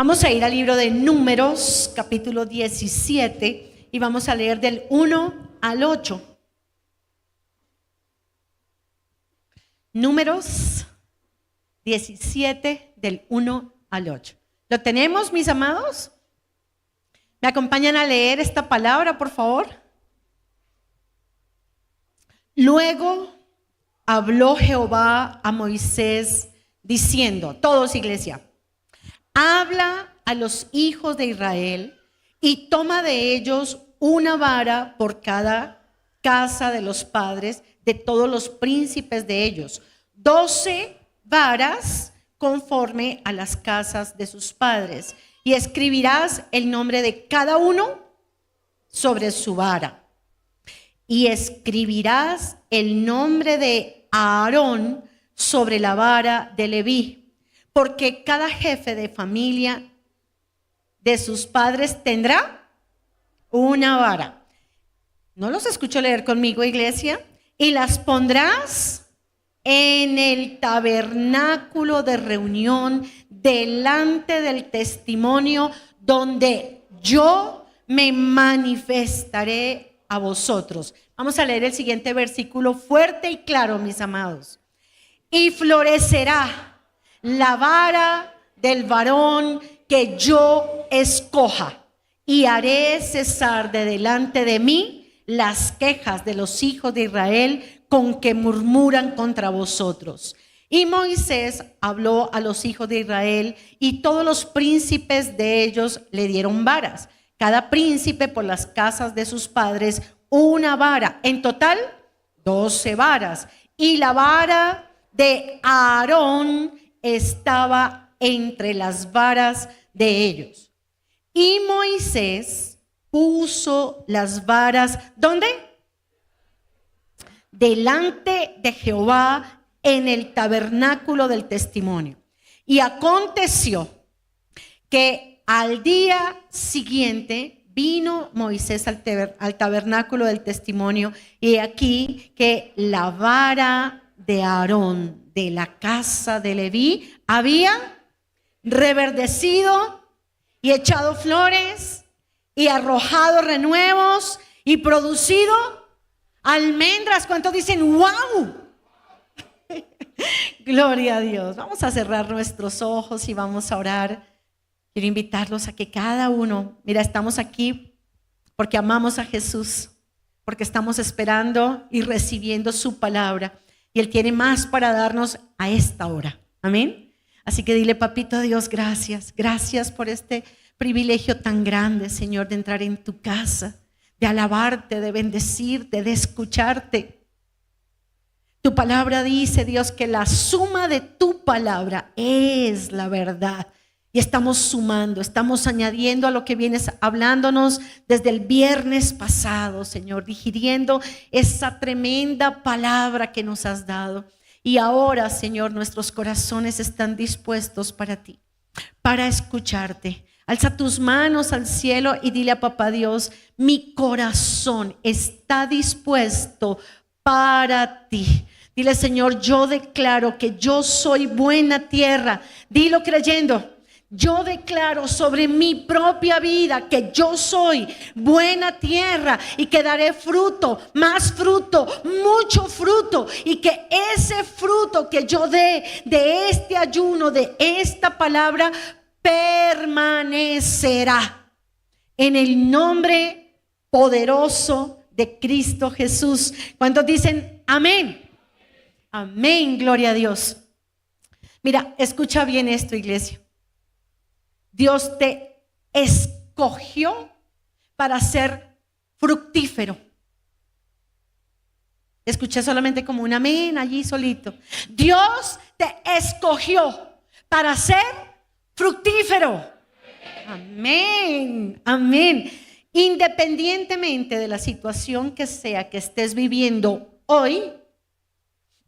Vamos a ir al libro de Números, capítulo 17, y vamos a leer del 1 al 8. Números 17, del 1 al 8. ¿Lo tenemos, mis amados? ¿Me acompañan a leer esta palabra, por favor? Luego habló Jehová a Moisés diciendo, todos iglesia, habla a los hijos de Israel y toma de ellos una vara por cada casa de los padres de todos los príncipes de ellos, 12 varas conforme a las casas de sus padres, y escribirás el nombre de cada uno sobre su vara. Y escribirás el nombre de Aarón sobre la vara de Leví, porque cada jefe de familia de sus padres tendrá una vara. ¿No los escucho leer conmigo, iglesia? Y las pondrás en el tabernáculo de reunión delante del testimonio, donde yo me manifestaré a vosotros. Vamos a leer el siguiente versículo fuerte y claro, mis amados. Y florecerá la vara del varón que yo escoja, y haré cesar de delante de mí las quejas de los hijos de Israel con que murmuran contra vosotros. Y Moisés habló a los hijos de Israel, y todos los príncipes de ellos le dieron varas, cada príncipe por las casas de sus padres una vara, en total 12 varas. Y la vara de Aarón estaba entre las varas de ellos. Y Moisés puso las varas, ¿dónde? Delante de Jehová en el tabernáculo del testimonio. Y aconteció que al día siguiente vino Moisés al tabernáculo del testimonio, y aquí que la vara de Aarón de la casa de Leví había reverdecido y echado flores y arrojado renuevos y producido almendras. ¿Cuántos dicen wow? Gloria a Dios. Vamos a cerrar nuestros ojos y vamos a orar. Quiero invitarlos a que cada uno, mira, estamos aquí porque amamos a Jesús, porque estamos esperando y recibiendo su palabra, y Él tiene más para darnos a esta hora. Amén. Así que dile, papito Dios, gracias. Gracias por este privilegio tan grande, Señor, de entrar en tu casa, de alabarte, de bendecirte, de escucharte. Tu palabra dice, Dios, que la suma de tu palabra es la verdad. Y estamos sumando, estamos añadiendo a lo que vienes hablándonos desde el viernes pasado, Señor, digiriendo esa tremenda palabra que nos has dado. Y ahora, Señor, nuestros corazones están dispuestos para ti, para escucharte. Alza tus manos al cielo y dile a Papá Dios, mi corazón está dispuesto para ti. Dile, Señor, yo declaro que yo soy buena tierra. Dilo creyendo. Yo declaro sobre mi propia vida que yo soy buena tierra y que daré fruto, más fruto, mucho fruto, y que ese fruto que yo dé de este ayuno, de esta palabra, permanecerá en el nombre poderoso de Cristo Jesús. ¿Cuántos dicen amén? Amén, gloria a Dios. Mira, escucha bien esto, iglesia. Dios te escogió para ser fructífero. Escuché solamente como un amén allí solito. Dios te escogió para ser fructífero. Amén, amén. Independientemente de la situación que sea que estés viviendo hoy,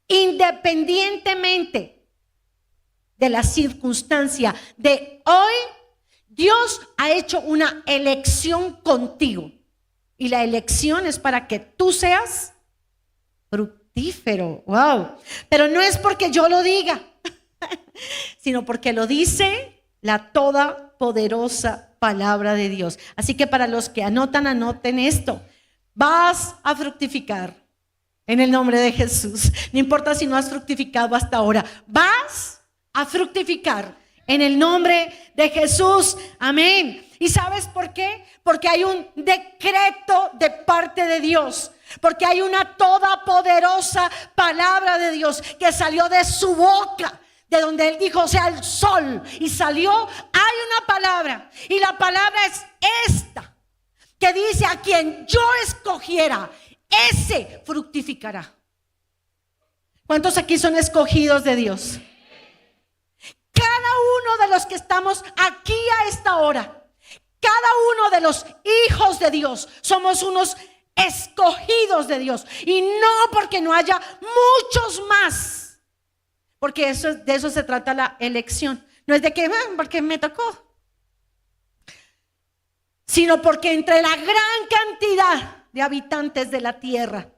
independientemente de la circunstancia de hoy, Dios ha hecho una elección contigo, y la elección es para que tú seas fructífero. Wow. Pero no es porque yo lo diga, sino porque lo dice la todopoderosa poderosa palabra de Dios. Así que para los que anotan, anoten esto. Vas a fructificar en el nombre de Jesús. No importa si no has fructificado hasta ahora. Vas a fructificar en el nombre de Jesús. Amén. ¿Y sabes por qué? Porque hay un decreto de parte de Dios. Porque hay una todopoderosa palabra de Dios que salió de su boca, de donde Él dijo sea el sol, y salió. Hay una palabra, y la palabra es esta, que dice: a quien yo escogiera, ese fructificará. ¿Cuántos aquí son escogidos de Dios? Cada uno de los que estamos aquí a esta hora, cada uno de los hijos de Dios, somos unos escogidos de Dios. Y no porque no haya muchos más, porque de eso se trata la elección. No es de que porque me tocó, sino porque entre la gran cantidad de habitantes de la tierra,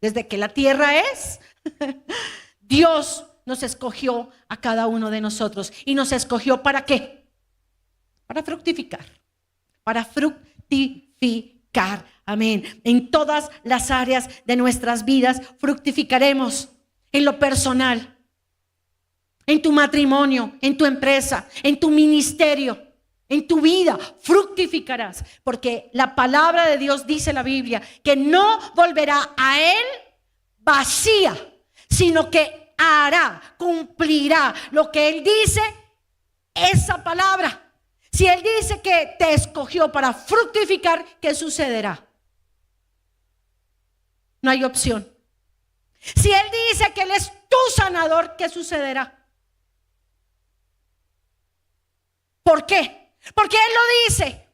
desde que la tierra es, Dios nos escogió a cada uno de nosotros. ¿Y nos escogió para qué? Para fructificar. Para fructificar. Amén. En todas las áreas de nuestras vidas fructificaremos. En lo personal, en tu matrimonio, en tu empresa, en tu ministerio, en tu vida, fructificarás. Porque la palabra de Dios dice, la Biblia, que no volverá a Él vacía, sino que hará, cumplirá lo que Él dice, esa palabra. Si Él dice que te escogió para fructificar, ¿qué sucederá? No hay opción. Si Él dice que Él es tu sanador, ¿qué sucederá? ¿Por qué? Porque Él lo dice.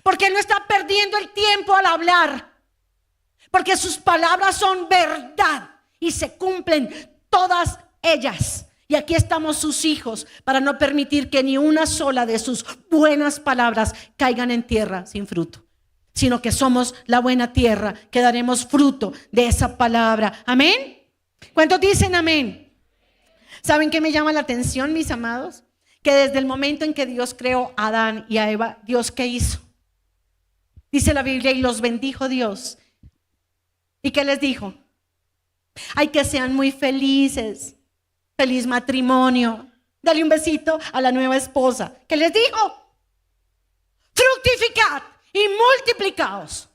Porque Él no está perdiendo el tiempo al hablar. Porque sus palabras son verdad y se cumplen todas ellas. Y aquí estamos sus hijos para no permitir que ni una sola de sus buenas palabras caigan en tierra sin fruto, sino que somos la buena tierra, que daremos fruto de esa palabra. ¿Amén? ¿Cuántos dicen amén? ¿Saben qué me llama la atención, mis amados? Que desde el momento en que Dios creó a Adán y a Eva, ¿Dios qué hizo? Dice la Biblia, y los bendijo Dios. ¿Y qué les dijo? Ay, que sean muy felices. Feliz matrimonio. Dale un besito a la nueva esposa. ¿Qué les dijo? Fructificad y multiplicaos.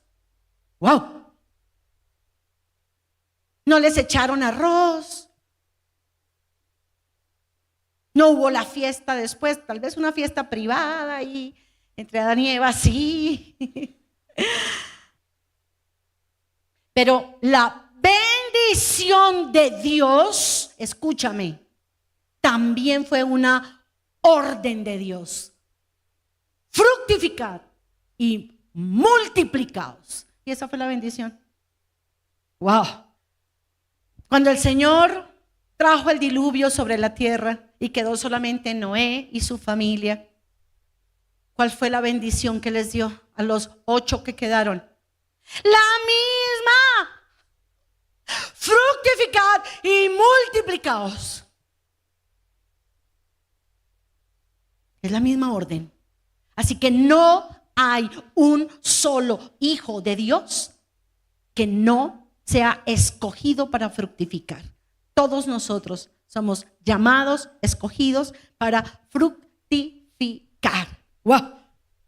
Wow. No les echaron arroz. No hubo la fiesta después, tal vez una fiesta privada y entre Adán y Eva, sí. Pero la bendición de Dios, escúchame, también fue una orden de Dios. Fructificad y multiplicaos. Y esa fue la bendición. Wow. Cuando el Señor trajo el diluvio sobre la tierra y quedó solamente Noé y su familia, ¿cuál fue la bendición que les dio a los 8 que quedaron? La misma. Fructificad y multiplicaos. Es la misma orden. Así que no hay un solo hijo de Dios que no sea escogido para fructificar. Todos nosotros somos llamados, escogidos para fructificar. ¡Wow!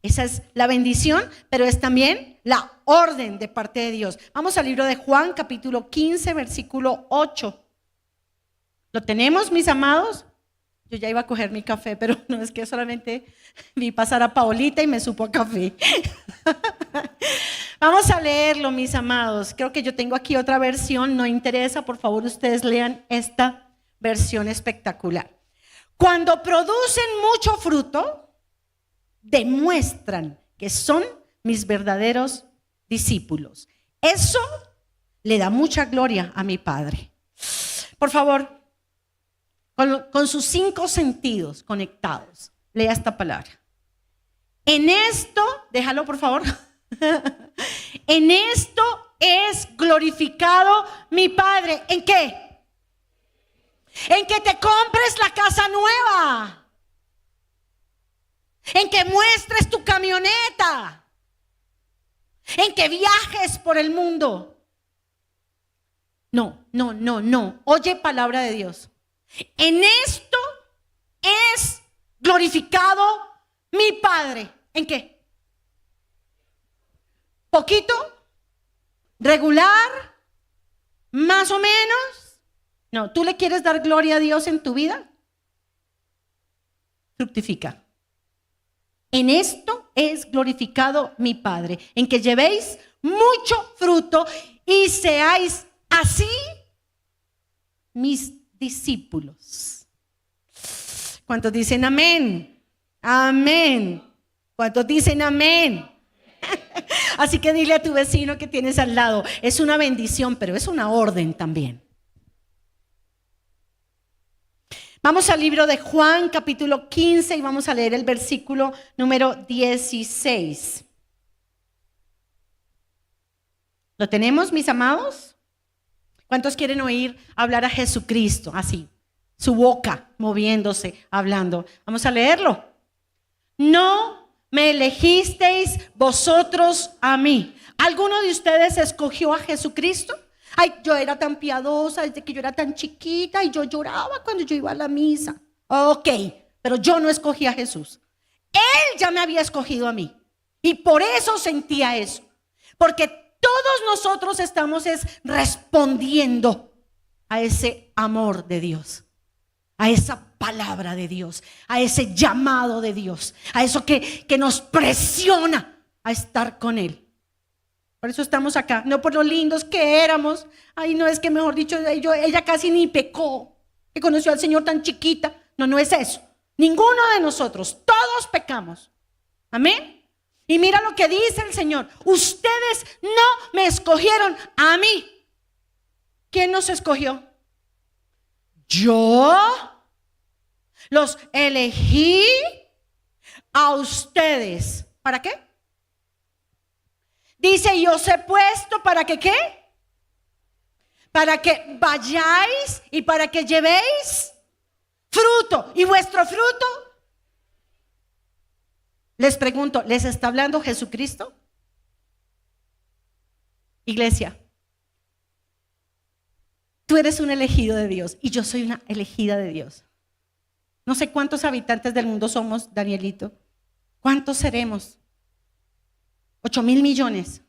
Esa es la bendición, pero es también la orden de parte de Dios. Vamos al libro de Juan, capítulo 15, versículo 8. ¿Lo tenemos, mis amados? Yo ya iba a coger mi café, pero no, es que solamente vi pasar a Paolita y me supo a café. Vamos a leerlo, mis amados. Creo que yo tengo aquí otra versión, no interesa, por favor ustedes lean esta versión espectacular. Cuando producen mucho fruto, demuestran que son mis verdaderos discípulos. Eso le da mucha gloria a mi Padre. Por favor, con sus 5 sentidos conectados, lea esta palabra. En esto, déjalo por favor. En esto es glorificado mi Padre. ¿En qué? En que te compres la casa nueva. en que muestres tu camioneta, en que viajes por el mundo. No. Oye palabra de Dios. En esto es glorificado mi Padre. ¿En qué? ¿Poquito? ¿Regular? ¿Más o menos? No, ¿tú le quieres dar gloria a Dios en tu vida? Fructifica. En esto es glorificado mi Padre, en que llevéis mucho fruto y seáis así mis discípulos. ¿Cuántos dicen amén? Amén. ¿Cuántos dicen amén? Así que dile a tu vecino que tienes al lado, es una bendición, pero es una orden también. Vamos al libro de Juan, capítulo 15, y vamos a leer el versículo número 16. ¿Lo tenemos, mis amados? ¿Cuántos quieren oír hablar a Jesucristo? Así, su boca moviéndose, hablando. Vamos a leerlo. No me elegisteis vosotros a mí. ¿Alguno de ustedes escogió a Jesucristo? Ay, yo era tan piadosa desde que yo era tan chiquita y yo lloraba cuando yo iba a la misa. Ok, pero yo no escogí a Jesús. Él ya me había escogido a mí. Y por eso sentía eso. Porque todos nosotros estamos respondiendo a ese amor de Dios, a esa palabra de Dios, a ese llamado de Dios, a eso que nos presiona a estar con Él. Por eso estamos acá, no por lo lindos que éramos. Ay, no, es que mejor dicho, ella casi ni pecó, que conoció al Señor tan chiquita. No es eso. Ninguno de nosotros, todos pecamos. Amén. Y mira lo que dice el Señor. Ustedes no me escogieron a mí. ¿Quién nos escogió? Yo los elegí a ustedes. ¿Para qué? Dice, yo os he puesto para que ¿qué? Para que vayáis y para que llevéis fruto. ¿Y vuestro fruto? Les pregunto, ¿les está hablando Jesucristo? Iglesia, tú eres un elegido de Dios y yo soy una elegida de Dios. No sé cuántos habitantes del mundo somos, Danielito. ¿Cuántos seremos? 8,000 millones.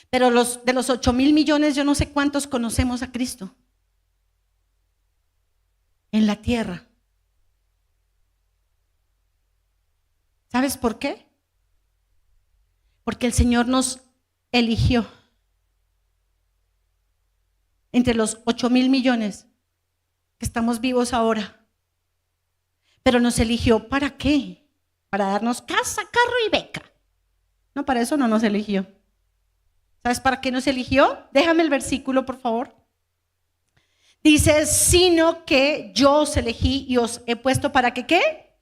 Pero de los 8,000 millones, yo no sé cuántos conocemos a Cristo en la tierra. ¿Sabes por qué? Porque el Señor nos eligió entre los 8,000 millones que estamos vivos ahora. Pero nos eligió ¿para qué? Para darnos casa, carro y beca. No, para eso no nos eligió. ¿Sabes para qué nos eligió? Déjame el versículo, por favor. Dice, sino que yo os elegí y os he puesto para que ¿qué?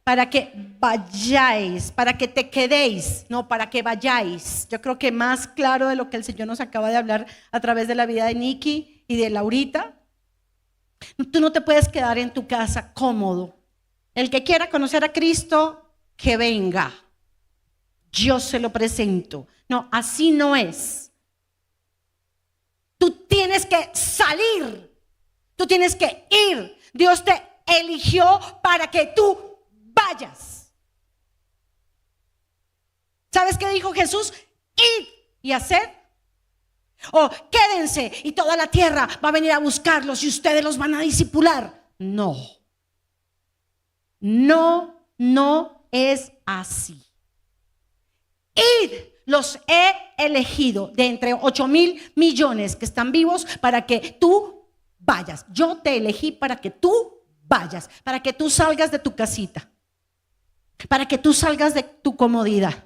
Para que vayáis, para que te quedéis, no para que vayáis. Yo creo que más claro de lo que el Señor nos acaba de hablar a través de la vida de Nikki y de Laurita. Tú no te puedes quedar en tu casa cómodo. El que quiera conocer a Cristo, que venga. Yo se lo presento. No, así no es. Tú tienes que salir. Tú tienes que ir. Dios te eligió para que tú vayas. ¿Sabes qué dijo Jesús? Id y haced. O quédense y toda la tierra va a venir a buscarlos y ustedes los van a discipular. No. No es así. Id, los he elegido de entre 8,000 millones que están vivos para que tú vayas. Yo te elegí para que tú vayas, para que tú salgas de tu casita, para que tú salgas de tu comodidad.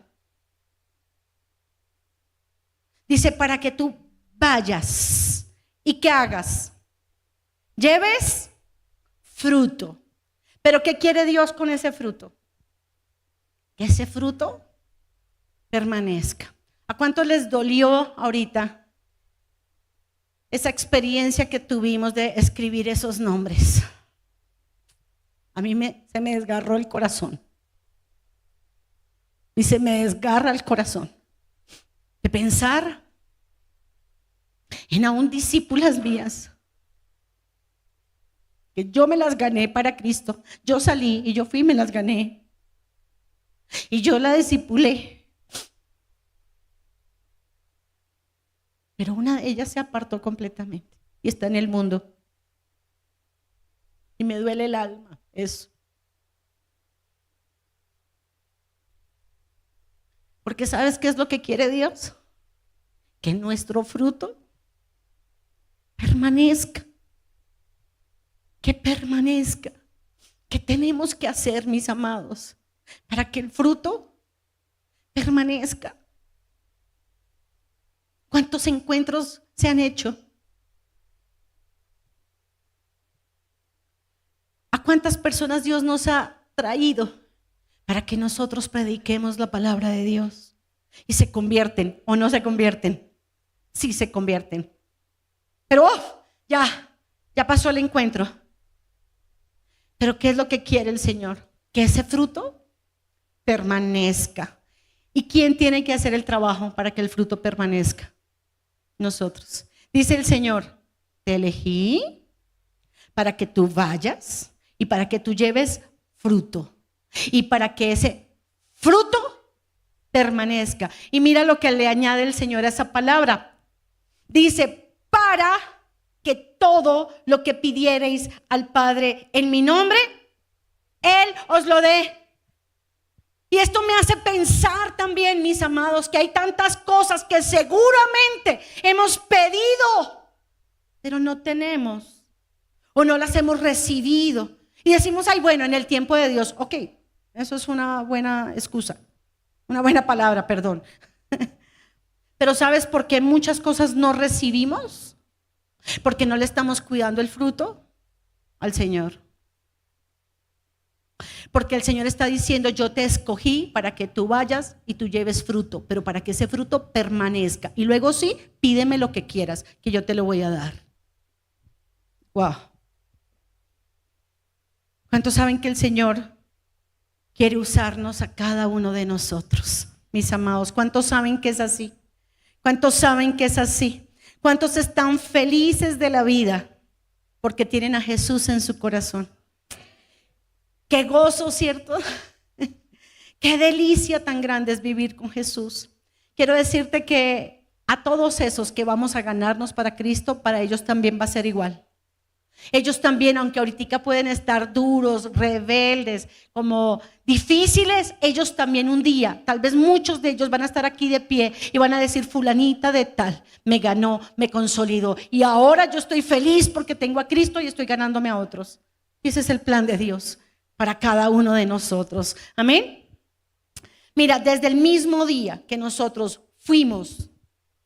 Dice, para que tú vayas y que hagas, lleves fruto. Pero ¿qué quiere Dios con ese fruto? Que ese fruto permanezca. ¿A cuánto les dolió ahorita esa experiencia que tuvimos de escribir esos nombres? A mí se me desgarró el corazón. y se me desgarra el corazón de pensar en aún discípulas mías, que yo me las gané para Cristo. Yo salí y yo fui y me las gané. Y yo la discipulé. Pero una de ellas se apartó completamente y está en el mundo. Y me duele el alma eso. Porque ¿sabes qué es lo que quiere Dios? Que nuestro fruto permanezca. Que permanezca. ¿Qué tenemos que hacer, mis amados, para que el fruto permanezca? ¿Cuántos encuentros se han hecho? ¿A cuántas personas Dios nos ha traído para que nosotros prediquemos la palabra de Dios? Y se convierten o no se convierten. Sí se convierten. Pero ya pasó el encuentro. Pero ¿qué es lo que quiere el Señor? Que ese fruto permanezca. ¿Y quién tiene que hacer el trabajo para que el fruto permanezca? Nosotros. Dice el Señor, te elegí para que tú vayas y para que tú lleves fruto. Y para que ese fruto permanezca. Y mira lo que le añade el Señor a esa palabra. Dice, para que todo lo que pidiereis al Padre en mi nombre, Él os lo dé. Y esto me hace pensar también, mis amados, que hay tantas cosas que seguramente hemos pedido, pero no tenemos o no las hemos recibido. Y decimos, ay, bueno, en el tiempo de Dios. Ok, eso es una buena excusa, una buena palabra, perdón. Pero ¿sabes por qué muchas cosas no recibimos? Porque no le estamos cuidando el fruto al Señor. Porque el Señor está diciendo, yo te escogí para que tú vayas y tú lleves fruto, pero para que ese fruto permanezca. Y luego sí, pídeme lo que quieras, que yo te lo voy a dar. Wow. ¿Cuántos saben que el Señor quiere usarnos a cada uno de nosotros, mis amados? ¿Cuántos saben que es así? ¿Cuántos saben que es así? ¿Cuántos están felices de la vida porque tienen a Jesús en su corazón? Qué gozo, ¿cierto? Qué delicia tan grande es vivir con Jesús. Quiero decirte que a todos esos que vamos a ganarnos para Cristo, para ellos también va a ser igual. Ellos también, aunque ahorita pueden estar duros, rebeldes, como difíciles, ellos también un día, tal vez muchos de ellos van a estar aquí de pie y van a decir, fulanita de tal, me ganó, me consolidó y ahora yo estoy feliz porque tengo a Cristo y estoy ganándome a otros. Y ese es el plan de Dios para cada uno de nosotros. Amén. Mira, desde el mismo día que nosotros fuimos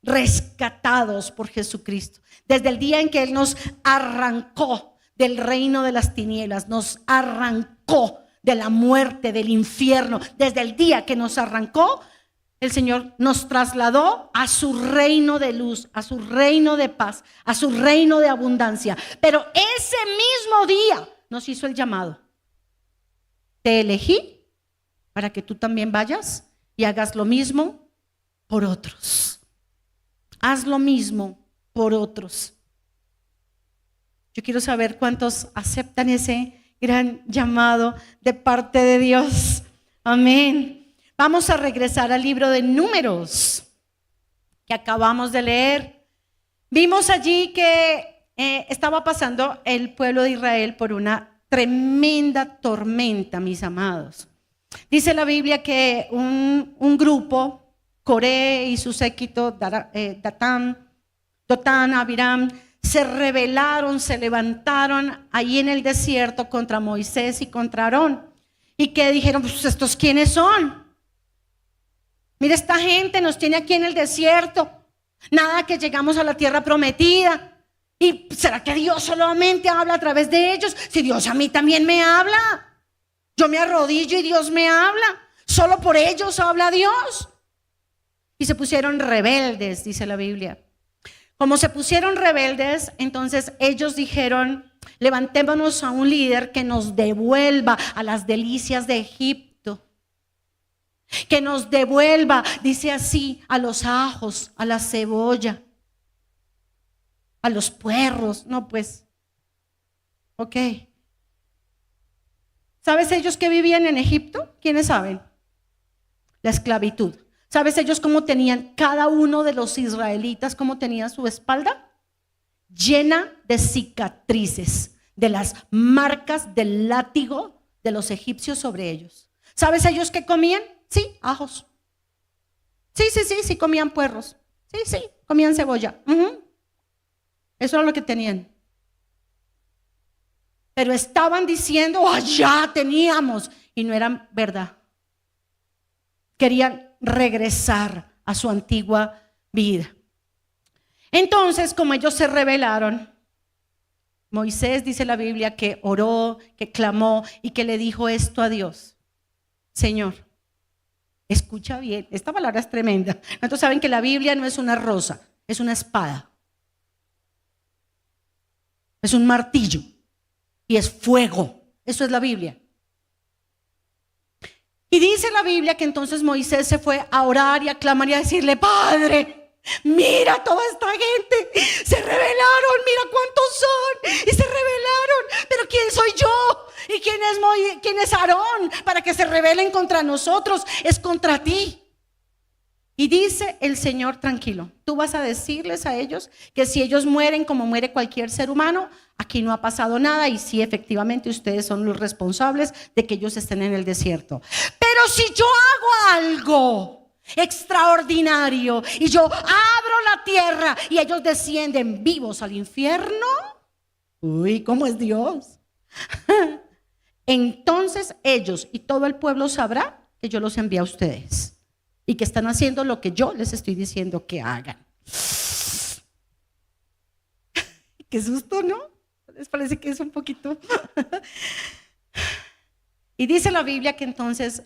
rescatados por Jesucristo, desde el día en que Él nos arrancó del reino de las tinieblas, nos arrancó de la muerte, del infierno, desde el día que nos arrancó, el Señor nos trasladó a su reino de luz, a su reino de paz, a su reino de abundancia. Pero ese mismo día nos hizo el llamado. Te elegí para que tú también vayas y hagas lo mismo por otros. Haz lo mismo por otros. Yo quiero saber cuántos aceptan ese gran llamado de parte de Dios. Amén. Vamos a regresar al libro de Números que acabamos de leer. Vimos allí que estaba pasando el pueblo de Israel por una tremenda tormenta, mis amados. Dice la Biblia que un grupo, Coré y su séquito, Datán, Abiram, se rebelaron, se levantaron ahí en el desierto contra Moisés y contra Aarón. Y que dijeron, pues estos quiénes son. Mira, esta gente nos tiene aquí en el desierto. Nada que llegamos a la tierra prometida. ¿Y será que Dios solamente habla a través de ellos? Si Dios a mí también me habla. Yo me arrodillo y Dios me habla. Solo por ellos habla Dios. Y se pusieron rebeldes, dice la Biblia. Como se pusieron rebeldes, entonces ellos dijeron, levantémonos a un líder que nos devuelva a las delicias de Egipto. Que nos devuelva, dice así, a los ajos, a la cebolla, a los puerros. No, pues, ok. ¿Sabes ellos que vivían en Egipto? ¿Quiénes saben? La esclavitud. ¿Sabes ellos cómo tenían cada uno de los israelitas, cómo tenía su espalda? Llena de cicatrices, de las marcas del látigo de los egipcios sobre ellos. ¿Sabes ellos qué comían? Sí, ajos. Sí, comían puerros. Sí, comían cebolla. Eso era lo que tenían. Pero estaban diciendo, allá teníamos, y no eran verdad. Querían regresar a su antigua vida. Entonces, como ellos se rebelaron, Moisés, dice la Biblia, que oró, que clamó y que le dijo esto a Dios: Señor, escucha bien, esta palabra es tremenda. ¿Cuántos saben que la Biblia no es una rosa, es una espada? Es un martillo y es fuego. Eso es la Biblia. Y dice la Biblia que entonces Moisés se fue a orar y a clamar y a decirle: Padre, mira toda esta gente, se rebelaron, mira cuántos son, y se rebelaron, pero ¿quién soy yo? ¿Y quién es Aarón para que se rebelen contra nosotros? Es contra ti. Y dice el Señor: tranquilo, tú vas a decirles a ellos que si ellos mueren como muere cualquier ser humano, aquí no ha pasado nada, y sí, efectivamente ustedes son los responsables de que ellos estén en el desierto. Pero si yo hago algo extraordinario y yo abro la tierra y ellos descienden vivos al infierno, uy, ¿cómo es Dios? Entonces ellos y todo el pueblo sabrá que yo los envié a ustedes y que están haciendo lo que yo les estoy diciendo que hagan. Qué susto, ¿no? ¿Les parece que es un poquito? Y dice la Biblia que entonces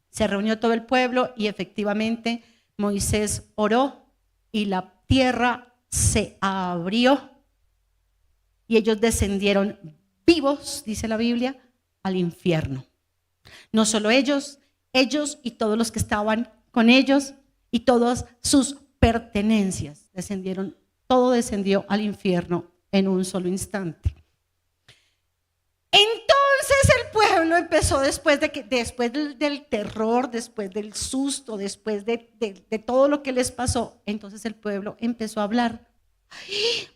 se reunió todo el pueblo y efectivamente Moisés oró y la tierra se abrió y ellos descendieron vivos, dice la Biblia, al infierno. No solo ellos y todos los que estaban con ellos y todas sus pertenencias descendieron, todo descendió al infierno en un solo instante. Entonces el pueblo empezó después del terror, después del susto, después de todo lo que les pasó, entonces el pueblo empezó a hablar. ¡Ay!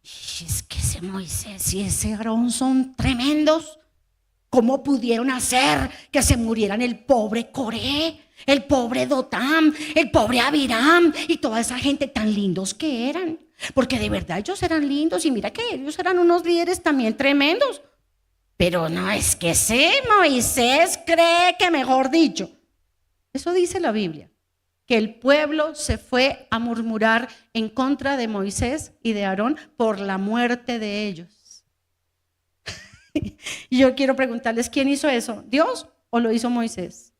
Es que ese Moisés y ese Aarón son tremendos. ¿Cómo pudieron hacer que se murieran el pobre Coré, el pobre Dotam, el pobre Abiram y toda esa gente tan lindos que eran? Porque de verdad ellos eran lindos y mira que ellos eran unos líderes también tremendos. Pero no es que ese Moisés cree que, mejor dicho, eso dice la Biblia, que el pueblo se fue a murmurar en contra de Moisés y de Aarón por la muerte de ellos. Y yo quiero preguntarles, ¿quién hizo eso? ¿Dios o lo hizo Moisés?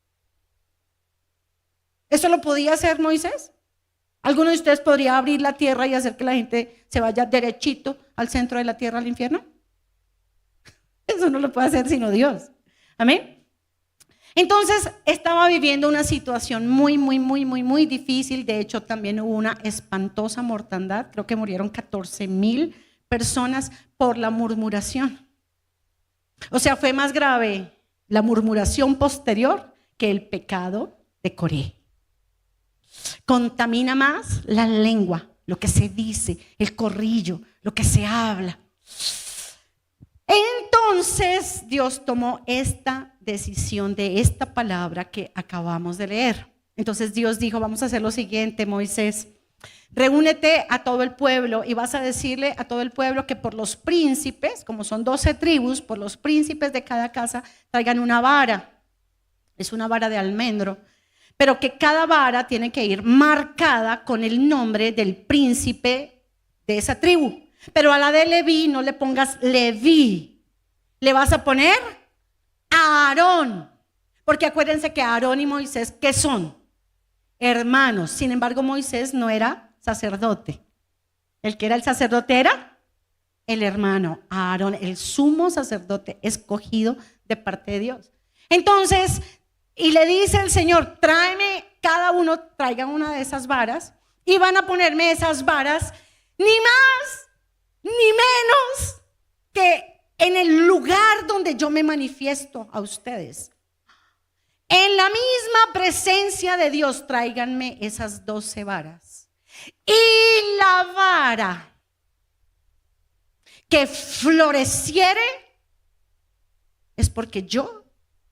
¿Eso lo podía hacer Moisés? ¿Alguno de ustedes podría abrir la tierra y hacer que la gente se vaya derechito al centro de la tierra, al infierno? Eso no lo puede hacer sino Dios. Amén. Entonces estaba viviendo una situación muy difícil. De hecho, también hubo una espantosa mortandad. Creo que murieron 14,000 personas por la murmuración. O sea, fue más grave la murmuración posterior que el pecado de Coré. Contamina más la lengua, lo que se dice, el corrillo, lo que se habla. Entonces Dios tomó esta decisión de esta palabra que acabamos de leer. Entonces Dios dijo: vamos a hacer lo siguiente, Moisés. Reúnete a todo el pueblo y vas a decirle a todo el pueblo que por los príncipes, como son 12 tribus, por los príncipes de cada casa traigan una vara. Es una vara de almendro, pero que cada vara tiene que ir marcada con el nombre del príncipe de esa tribu. Pero a la de Leví no le pongas Leví, le vas a poner Aarón, porque acuérdense que Aarón y Moisés, ¿qué son? Hermanos. Sin embargo, Moisés no era sacerdote. El que era el sacerdote era el hermano Aarón, el sumo sacerdote escogido de parte de Dios. Entonces Y le dice el Señor, tráeme, cada uno traiga una de esas varas y van a ponerme esas varas, ni más ni menos que en el lugar donde yo me manifiesto a ustedes. En la misma presencia de Dios, tráiganme esas 12 varas. Y la vara que floreciere es porque yo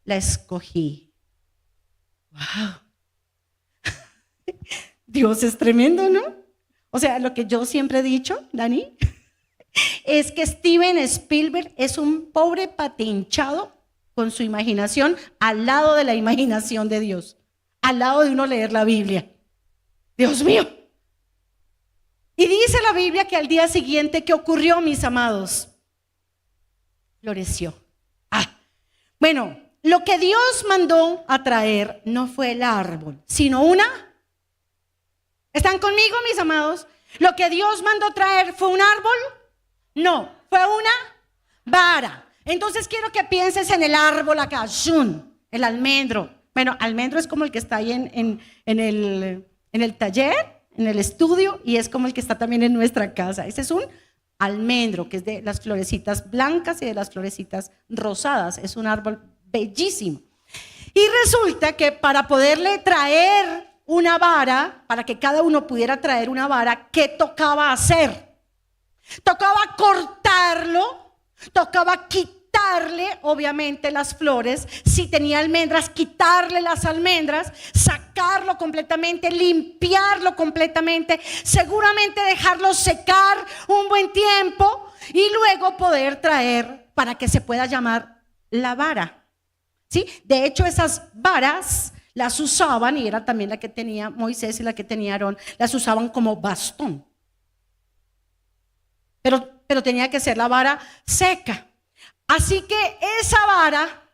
la escogí. Wow. Dios es tremendo, ¿no? O sea, lo que yo siempre he dicho, Dani, es que Steven Spielberg es un pobre patinchado con su imaginación al lado de la imaginación de Dios, al lado de uno leer la Biblia. Dios mío. Y dice la Biblia que al día siguiente, ¿qué ocurrió, mis amados? Floreció. Bueno, lo que Dios mandó a traer no fue el árbol, sino una. ¿Están conmigo, mis amados? Lo que Dios mandó traer fue un árbol. No, fue una vara. Entonces quiero que pienses en el árbol acá, el almendro. Bueno, almendro es como el que está ahí en el taller, en el estudio, y es como el que está también en nuestra casa. Ese es un almendro, que es de las florecitas blancas y de las florecitas rosadas. Es un árbol bellísimo. Y resulta que para poderle traer una vara, para que cada uno pudiera traer una vara, ¿qué tocaba hacer? Tocaba cortarlo, tocaba quitarle obviamente las flores, si tenía almendras, quitarle las almendras, sacarlo completamente, limpiarlo completamente, seguramente dejarlo secar un buen tiempo y luego poder traer para que se pueda llamar la vara. ¿Sí? De hecho, esas varas las usaban, y era también la que tenía Moisés y la que tenía Aarón, las usaban como bastón. Pero tenía que ser la vara seca. Así que esa vara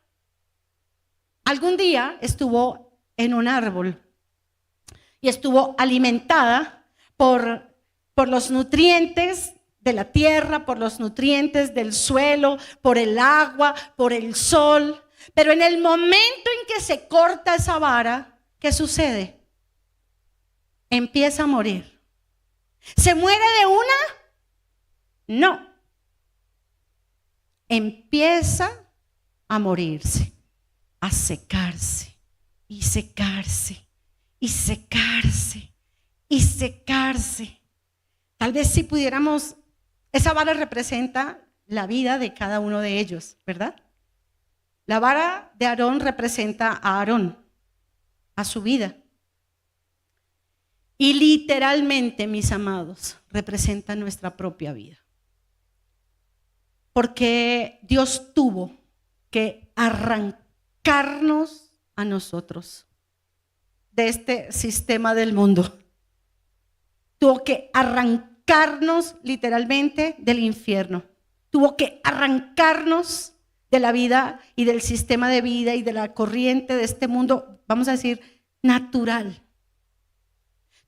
algún día estuvo en un árbol y estuvo alimentada por los nutrientes de la tierra, por los nutrientes del suelo, por el agua, por el sol. Pero en el momento en que se corta esa vara, ¿qué sucede? Empieza a morir. ¿Se muere de una? No. Empieza a morirse, a secarse y secarse y secarse y secarse. Tal vez si pudiéramos, esa vara representa la vida de cada uno de ellos, ¿verdad? La vara de Aarón representa a Aarón, a su vida. Y literalmente, mis amados, representa nuestra propia vida. Porque Dios tuvo que arrancarnos a nosotros de este sistema del mundo. Tuvo que arrancarnos literalmente del infierno. Tuvo que arrancarnos de la vida y del sistema de vida y de la corriente de este mundo, vamos a decir, natural.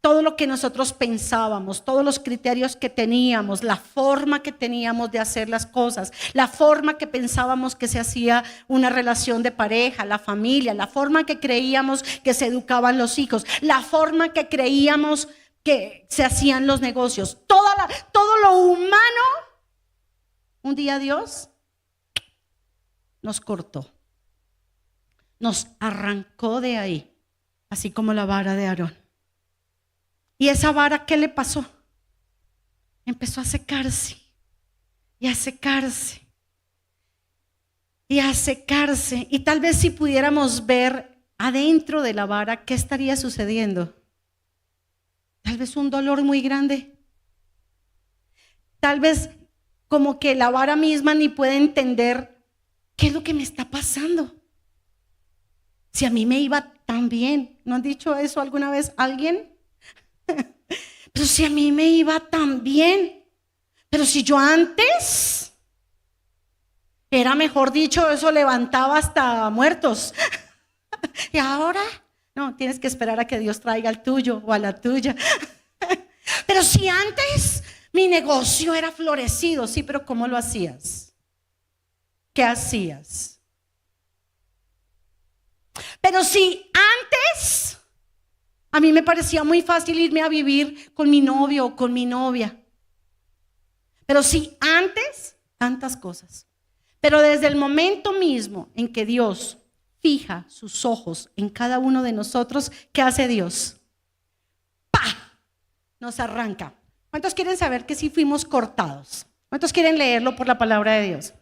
Todo lo que nosotros pensábamos, todos los criterios que teníamos, la forma que teníamos de hacer las cosas, la forma que pensábamos que se hacía una relación de pareja, la familia, la forma que creíamos que se educaban los hijos, la forma que creíamos que se hacían los negocios, todo lo humano, un día Dios nos cortó, nos arrancó de ahí, así como la vara de Aarón. ¿Y esa vara qué le pasó? Empezó a secarse y a secarse y a secarse. Y tal vez si pudiéramos ver adentro de la vara, ¿qué estaría sucediendo? Tal vez un dolor muy grande. Tal vez como que la vara misma ni puede entender qué es lo que me está pasando. Si a mí me iba tan bien. ¿No han dicho eso alguna vez alguien? Pero si a mí me iba tan bien, pero si yo antes era, mejor dicho, eso levantaba hasta muertos. Y ahora, no, tienes que esperar a que Dios traiga al tuyo o a la tuya. Pero si antes mi negocio era florecido, sí, pero ¿cómo lo hacías? ¿Qué hacías? Pero si antes a mí me parecía muy fácil irme a vivir con mi novio o con mi novia. Pero si antes, tantas cosas. Pero desde el momento mismo en que Dios fija sus ojos en cada uno de nosotros, ¿qué hace Dios? ¡Pah! Nos arranca. ¿Cuántos quieren saber que sí fuimos cortados? ¿Cuántos quieren leerlo por la palabra de Dios?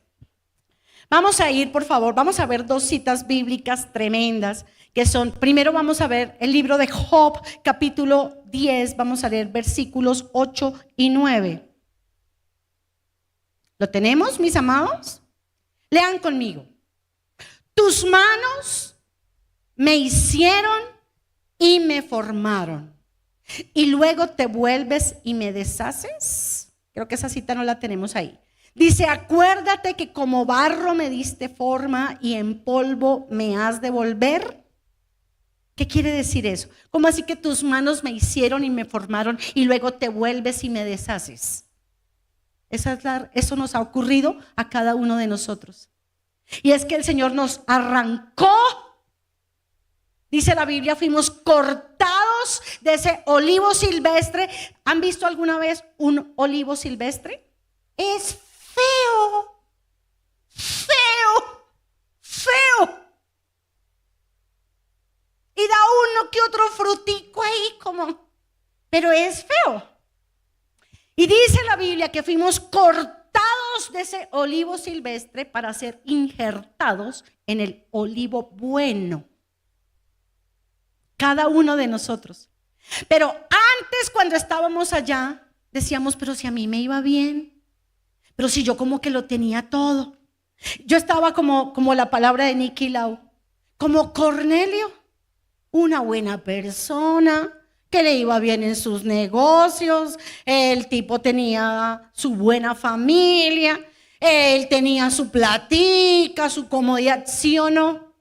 Vamos a ir, por favor, vamos a ver dos citas bíblicas tremendas que son, primero vamos a ver el libro de Job, capítulo 10, vamos a leer versículos 8 y 9. ¿Lo tenemos, mis amados? Lean conmigo. Tus manos me hicieron y me formaron, y luego te vuelves y me deshaces. Creo que esa cita no la tenemos ahí. Dice, acuérdate que como barro me diste forma y en polvo me has de volver. ¿Qué quiere decir eso? ¿Cómo así que tus manos me hicieron y me formaron y luego te vuelves y me deshaces? Eso nos ha ocurrido a cada uno de nosotros. Y es que el Señor nos arrancó. Dice la Biblia, fuimos cortados de ese olivo silvestre. ¿Han visto alguna vez un olivo silvestre? Es feo, feo, feo. Y da uno que otro frutico ahí como, pero es feo. Y dice la Biblia que fuimos cortados de ese olivo silvestre para ser injertados en el olivo bueno. Cada uno de nosotros. Pero antes, cuando estábamos allá, decíamos, pero si a mí me iba bien, pero si yo como que lo tenía todo. Yo estaba como la palabra de Nicky Lau, como Cornelio, una buena persona, que le iba bien en sus negocios, el tipo tenía su buena familia, él tenía su platica, su comodidad, ¿sí o no?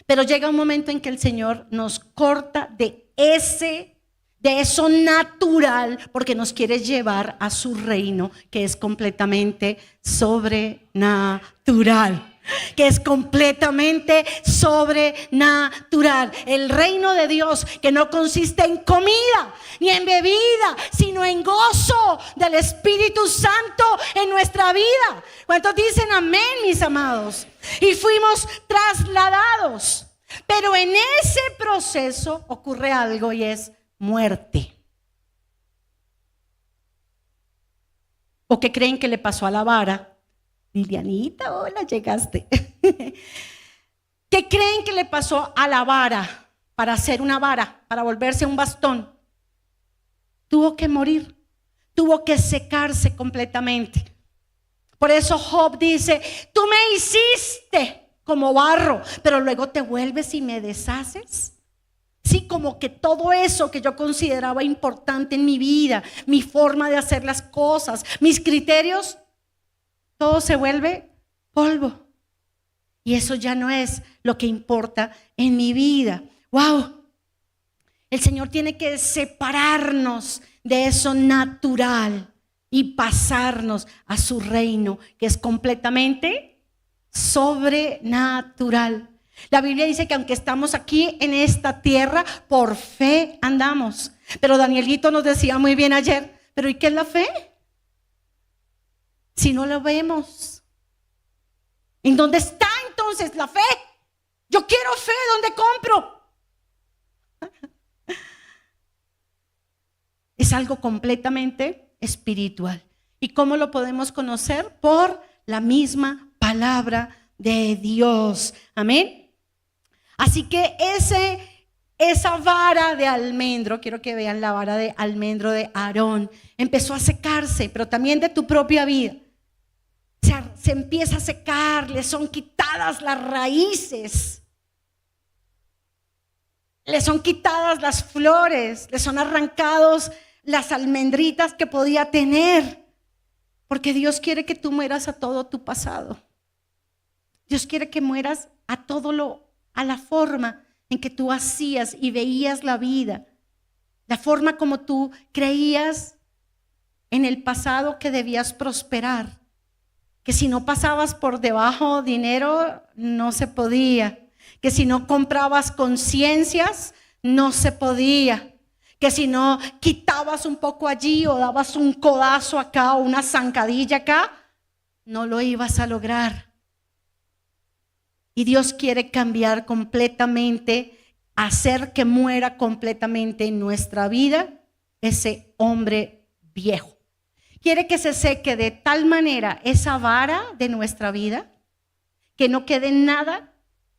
Pero llega un momento en que el Señor nos corta de eso natural, porque nos quiere llevar a su reino, que es completamente sobrenatural. Que es completamente sobrenatural. El reino de Dios, que no consiste en comida ni en bebida, sino en gozo del Espíritu Santo en nuestra vida. ¿Cuántos dicen amén, mis amados? Y fuimos trasladados. Pero en ese proceso ocurre algo y es muerte. ¿O qué creen que le pasó a la vara? Lilianita, hola, llegaste. ¿Qué creen que le pasó a la vara para hacer una vara, para volverse un bastón? Tuvo que morir, tuvo que secarse completamente. Por eso Job dice, tú me hiciste como barro, pero luego te vuelves y me deshaces. Sí, como que todo eso que yo consideraba importante en mi vida, mi forma de hacer las cosas, mis criterios, todo se vuelve polvo. Y eso ya no es lo que importa en mi vida. ¡Wow! El Señor tiene que separarnos de eso natural y pasarnos a su reino, que es completamente sobrenatural. La Biblia dice que aunque estamos aquí en esta tierra, por fe andamos. Pero Danielito nos decía muy bien ayer, ¿pero y qué es la fe? Si no lo vemos. ¿En dónde está entonces la fe? Yo quiero fe, ¿dónde compro? Es algo completamente espiritual. ¿Y cómo lo podemos conocer? Por la misma palabra de Dios. Amén. Así que esa vara de almendro, quiero que vean la vara de almendro de Aarón, empezó a secarse, pero también de tu propia vida. Se empieza a secar, le son quitadas las raíces, le son quitadas las flores, le son arrancados las almendritas que podía tener, porque Dios quiere que tú mueras a todo tu pasado. Dios quiere que mueras a la forma en que tú hacías y veías la vida, la forma como tú creías en el pasado que debías prosperar. Que si no pasabas por debajo dinero, no se podía. que si no comprabas conciencias, no se podía, que si no quitabas un poco allí o dabas un codazo acá o una zancadilla acá, no lo ibas a lograr. Y Dios quiere cambiar completamente, hacer que muera completamente en nuestra vida ese hombre viejo. Quiere que se seque de tal manera esa vara de nuestra vida que no quede nada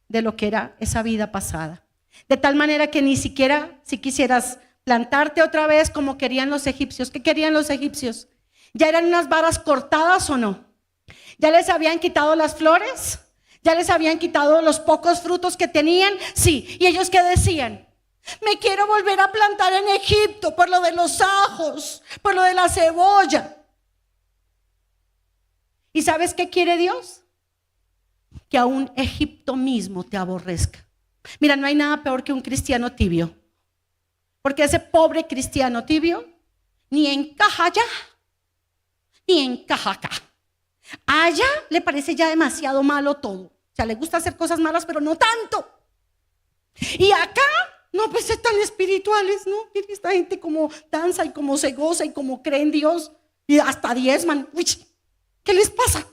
de lo que era esa vida pasada. De tal manera que ni siquiera si quisieras plantarte otra vez como querían los egipcios. ¿Qué querían los egipcios? ¿Ya eran unas varas cortadas o no? ¿Ya les habían quitado las flores? ¿Ya les habían quitado los pocos frutos que tenían? Sí. ¿Y ellos qué decían? Me quiero volver a plantar en Egipto por lo de los ajos, por lo de la cebolla. ¿Y sabes qué quiere Dios? Que aún Egipto mismo te aborrezca. Mira, no hay nada peor que un cristiano tibio. Porque ese pobre cristiano tibio ni encaja allá, ni encaja acá. Allá le parece ya demasiado malo todo. O sea, le gusta hacer cosas malas, pero no tanto. Y acá, no, pues es tan espirituales, ¿no? Esta gente como danza y como se goza y como cree en Dios y hasta diezman. Uy, ¿qué les pasa?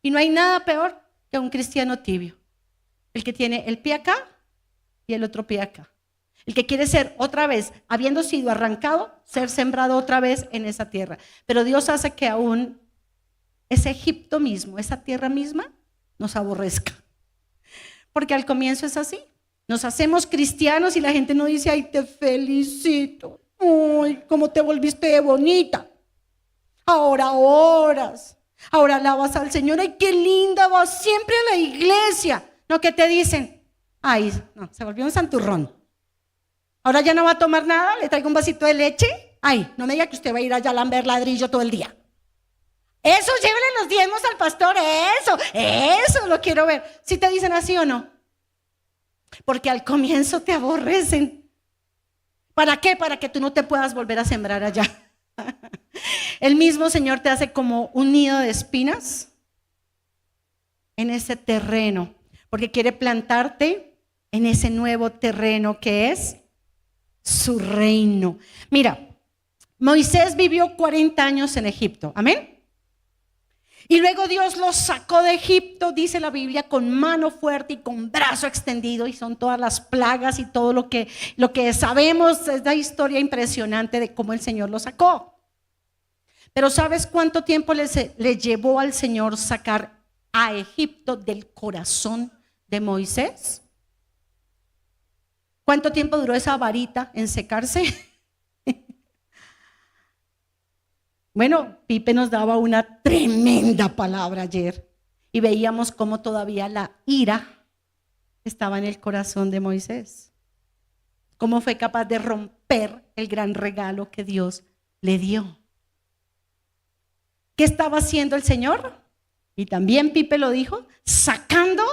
Y no hay nada peor que un cristiano tibio. El que tiene el pie acá y el otro pie acá. El que quiere ser otra vez, habiendo sido arrancado, ser sembrado otra vez en esa tierra. Pero Dios hace que aún ese Egipto mismo, esa tierra misma, nos aborrezca. Porque al comienzo es así. Nos hacemos cristianos y la gente nos dice, ay, te felicito. Ay, cómo te volviste de bonita. Ahora oras. Ahora alabas al Señor. Ay, qué linda, vas siempre a la iglesia. No, ¿qué te dicen? Ay, no, se volvió un santurrón. Ahora ya no va a tomar nada, le traigo un vasito de leche. Ay, no me diga que usted va a ir allá a lamber ladrillo todo el día. Eso, llévele los diezmos al pastor, eso lo quiero ver. ¿Sí te dicen así o no? Porque al comienzo te aborrecen. ¿Para qué? Para que tú no te puedas volver a sembrar allá. El mismo Señor te hace como un nido de espinas en ese terreno, porque quiere plantarte en ese nuevo terreno que es su reino. Mira, Moisés vivió 40 años en Egipto, amén. Y luego Dios los sacó de Egipto, dice la Biblia, con mano fuerte y con brazo extendido, y son todas las plagas y todo lo que sabemos. Es la historia impresionante de cómo el Señor los sacó. Pero ¿sabes cuánto tiempo le llevó al Señor sacar a Egipto del corazón de Moisés? ¿Cuánto tiempo duró esa varita en secarse? Bueno, Pipe nos daba una tremenda palabra ayer y veíamos cómo todavía la ira estaba en el corazón de Moisés. Cómo fue capaz de romper el gran regalo que Dios le dio. ¿Qué estaba haciendo el Señor? Y también Pipe lo dijo, sacando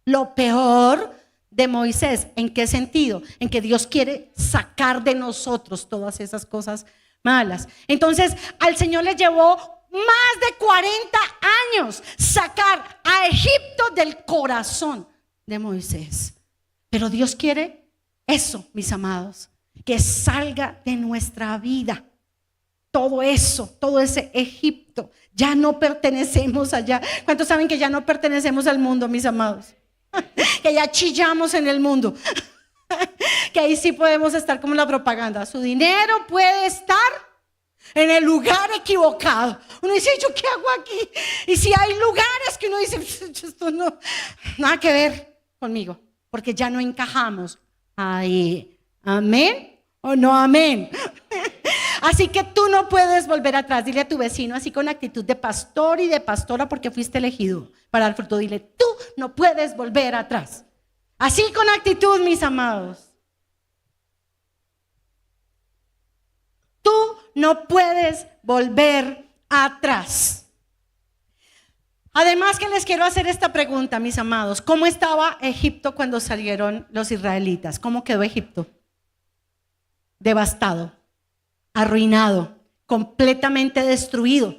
lo peor de Moisés. ¿En qué sentido? En que Dios quiere sacar de nosotros todas esas cosas malas. Entonces al Señor le llevó más de 40 años sacar a Egipto del corazón de Moisés. Pero Dios quiere eso, mis amados, que salga de nuestra vida. Todo eso, todo ese Egipto. Ya no pertenecemos allá. ¿Cuántos saben que ya no pertenecemos al mundo, mis amados? Que ya chillamos en el mundo. Que ahí sí podemos estar como la propaganda. Su dinero puede estar en el lugar equivocado. Uno dice, ¿yo qué hago aquí? Y si hay lugares que uno dice, esto no, nada que ver conmigo, porque ya no encajamos ahí. ¿Amén o no amén? Así que tú no puedes volver atrás. Dile a tu vecino así con actitud de pastor y de pastora, porque fuiste elegido para dar fruto. Dile, tú no puedes volver atrás. Así con actitud, mis amados. Tú no puedes volver atrás. Además que les quiero hacer esta pregunta, mis amados. ¿Cómo estaba Egipto cuando salieron los israelitas? ¿Cómo quedó Egipto? Devastado, arruinado, completamente destruido,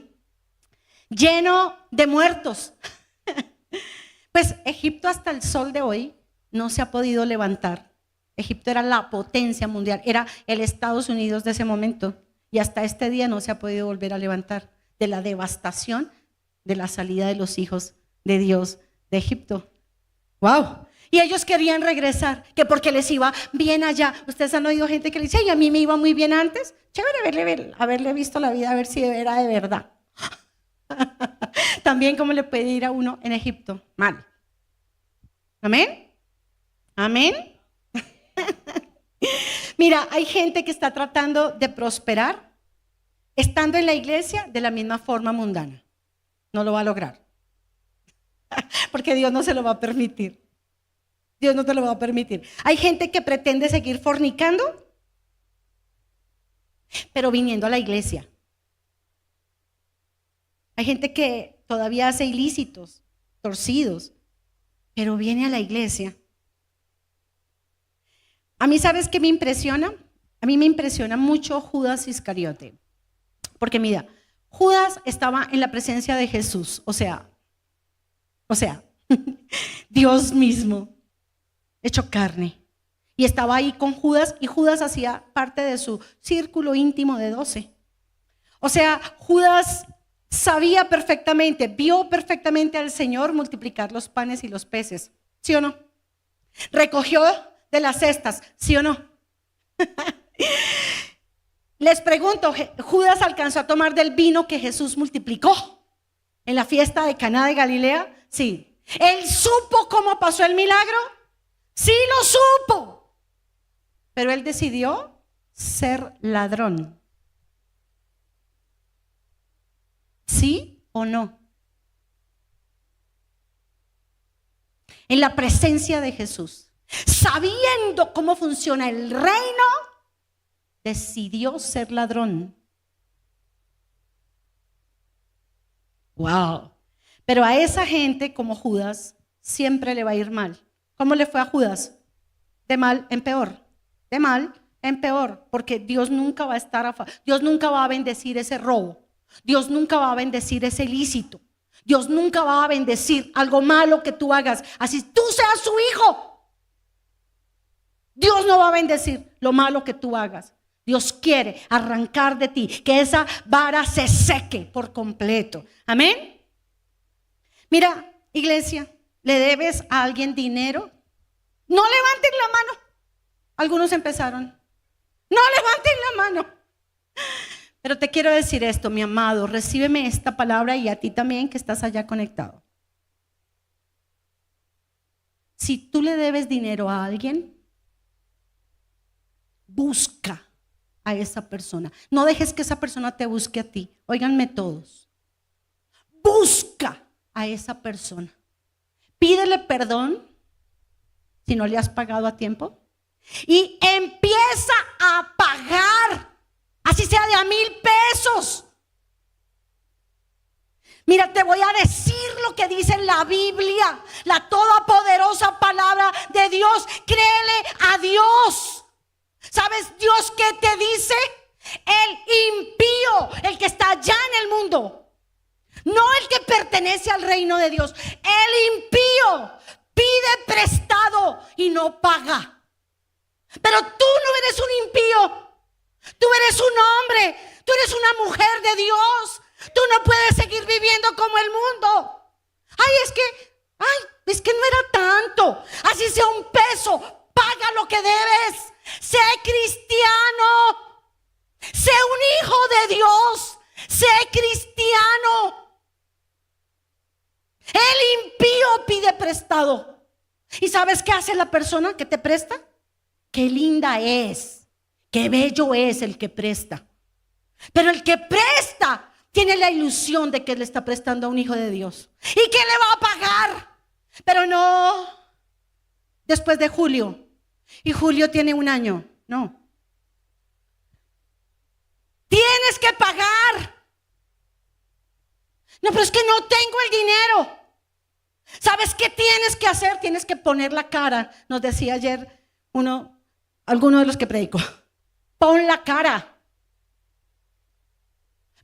lleno de muertos. Pues Egipto hasta el sol de hoy no se ha podido levantar. Egipto era la potencia mundial, era el Estados Unidos de ese momento y hasta este día no se ha podido volver a levantar de la devastación de la salida de los hijos de Dios de Egipto. ¡Wow! Y ellos querían regresar, que porque les iba bien allá. Ustedes han oído gente que le dice, ay, a mí me iba muy bien antes. Chévere haberle visto la vida, a ver si era de verdad. También cómo le puede ir a uno en Egipto. Mal. ¿Amén? ¿Amén? Mira, hay gente que está tratando de prosperar estando en la iglesia de la misma forma mundana. No lo va a lograr. Porque Dios no se lo va a permitir. Dios no te lo va a permitir. Hay gente que pretende seguir fornicando, pero viniendo a la iglesia. Hay gente que todavía hace ilícitos, torcidos, pero viene a la iglesia. A mí, ¿sabes qué me impresiona? A mí me impresiona mucho Judas Iscariote. Porque mira, Judas estaba en la presencia de Jesús, o sea, Dios mismo, hecho carne. Y estaba ahí con Judas y Judas hacía parte de su círculo íntimo de 12. O sea, Judas sabía perfectamente, vio perfectamente al Señor multiplicar los panes y los peces, ¿sí o no? Recogió de las cestas, ¿sí o no? Les pregunto, ¿Judas alcanzó a tomar del vino que Jesús multiplicó en la fiesta de Caná de Galilea? Sí. ¿Él supo cómo pasó el milagro? Sí lo supo. Pero él decidió ser ladrón. ¿Sí o no? En la presencia de Jesús, sabiendo cómo funciona el reino, decidió ser ladrón. Wow. Pero a esa gente como Judas siempre le va a ir mal. ¿Cómo le fue a Judas? De mal en peor. De mal en peor. Porque Dios nunca va a estar Dios nunca va a bendecir ese robo. Dios nunca va a bendecir ese ilícito. Dios nunca va a bendecir algo malo que tú hagas. Así tú seas su hijo. Dios no va a bendecir lo malo que tú hagas. Dios quiere arrancar de ti, que esa vara se seque por completo. Amén. Mira, iglesia, ¿le debes a alguien dinero? No levanten la mano. Algunos empezaron. No levanten la mano. Pero te quiero decir esto, mi amado, recíbeme esta palabra y a ti también que estás allá conectado. Si tú le debes dinero a alguien, busca a esa persona. No dejes que esa persona te busque a ti. Óiganme todos. Busca a esa persona. Pídele perdón si no le has pagado a tiempo y empieza a pagar, así sea de a 1,000 pesos. Mira, te voy a decir lo que dice la Biblia, la todopoderosa palabra de Dios. Créele a Dios. ¿Sabes Dios qué te dice? El impío, el que está allá en el mundo, no el que pertenece al reino de Dios. El impío pide prestado y no paga. Pero tú no eres un impío. Tú eres un hombre. Tú eres una mujer de Dios. Tú no puedes seguir viviendo como el mundo. Es que no era tanto. Así sea 1 peso, paga lo que debes. Sé cristiano. Sé un hijo de Dios. Sé cristiano. El impío pide prestado. ¿Y sabes qué hace la persona que te presta? Qué linda es, qué bello es el que presta. Pero el que presta tiene la ilusión de que le está prestando a un hijo de Dios y que le va a pagar. Pero no, después de julio, y julio tiene 1 año, no. Tienes que pagar. No, pero es que no tengo el dinero. ¿Sabes qué tienes que hacer? Tienes que poner la cara. Nos decía ayer alguno de los que predicó. Pon la cara.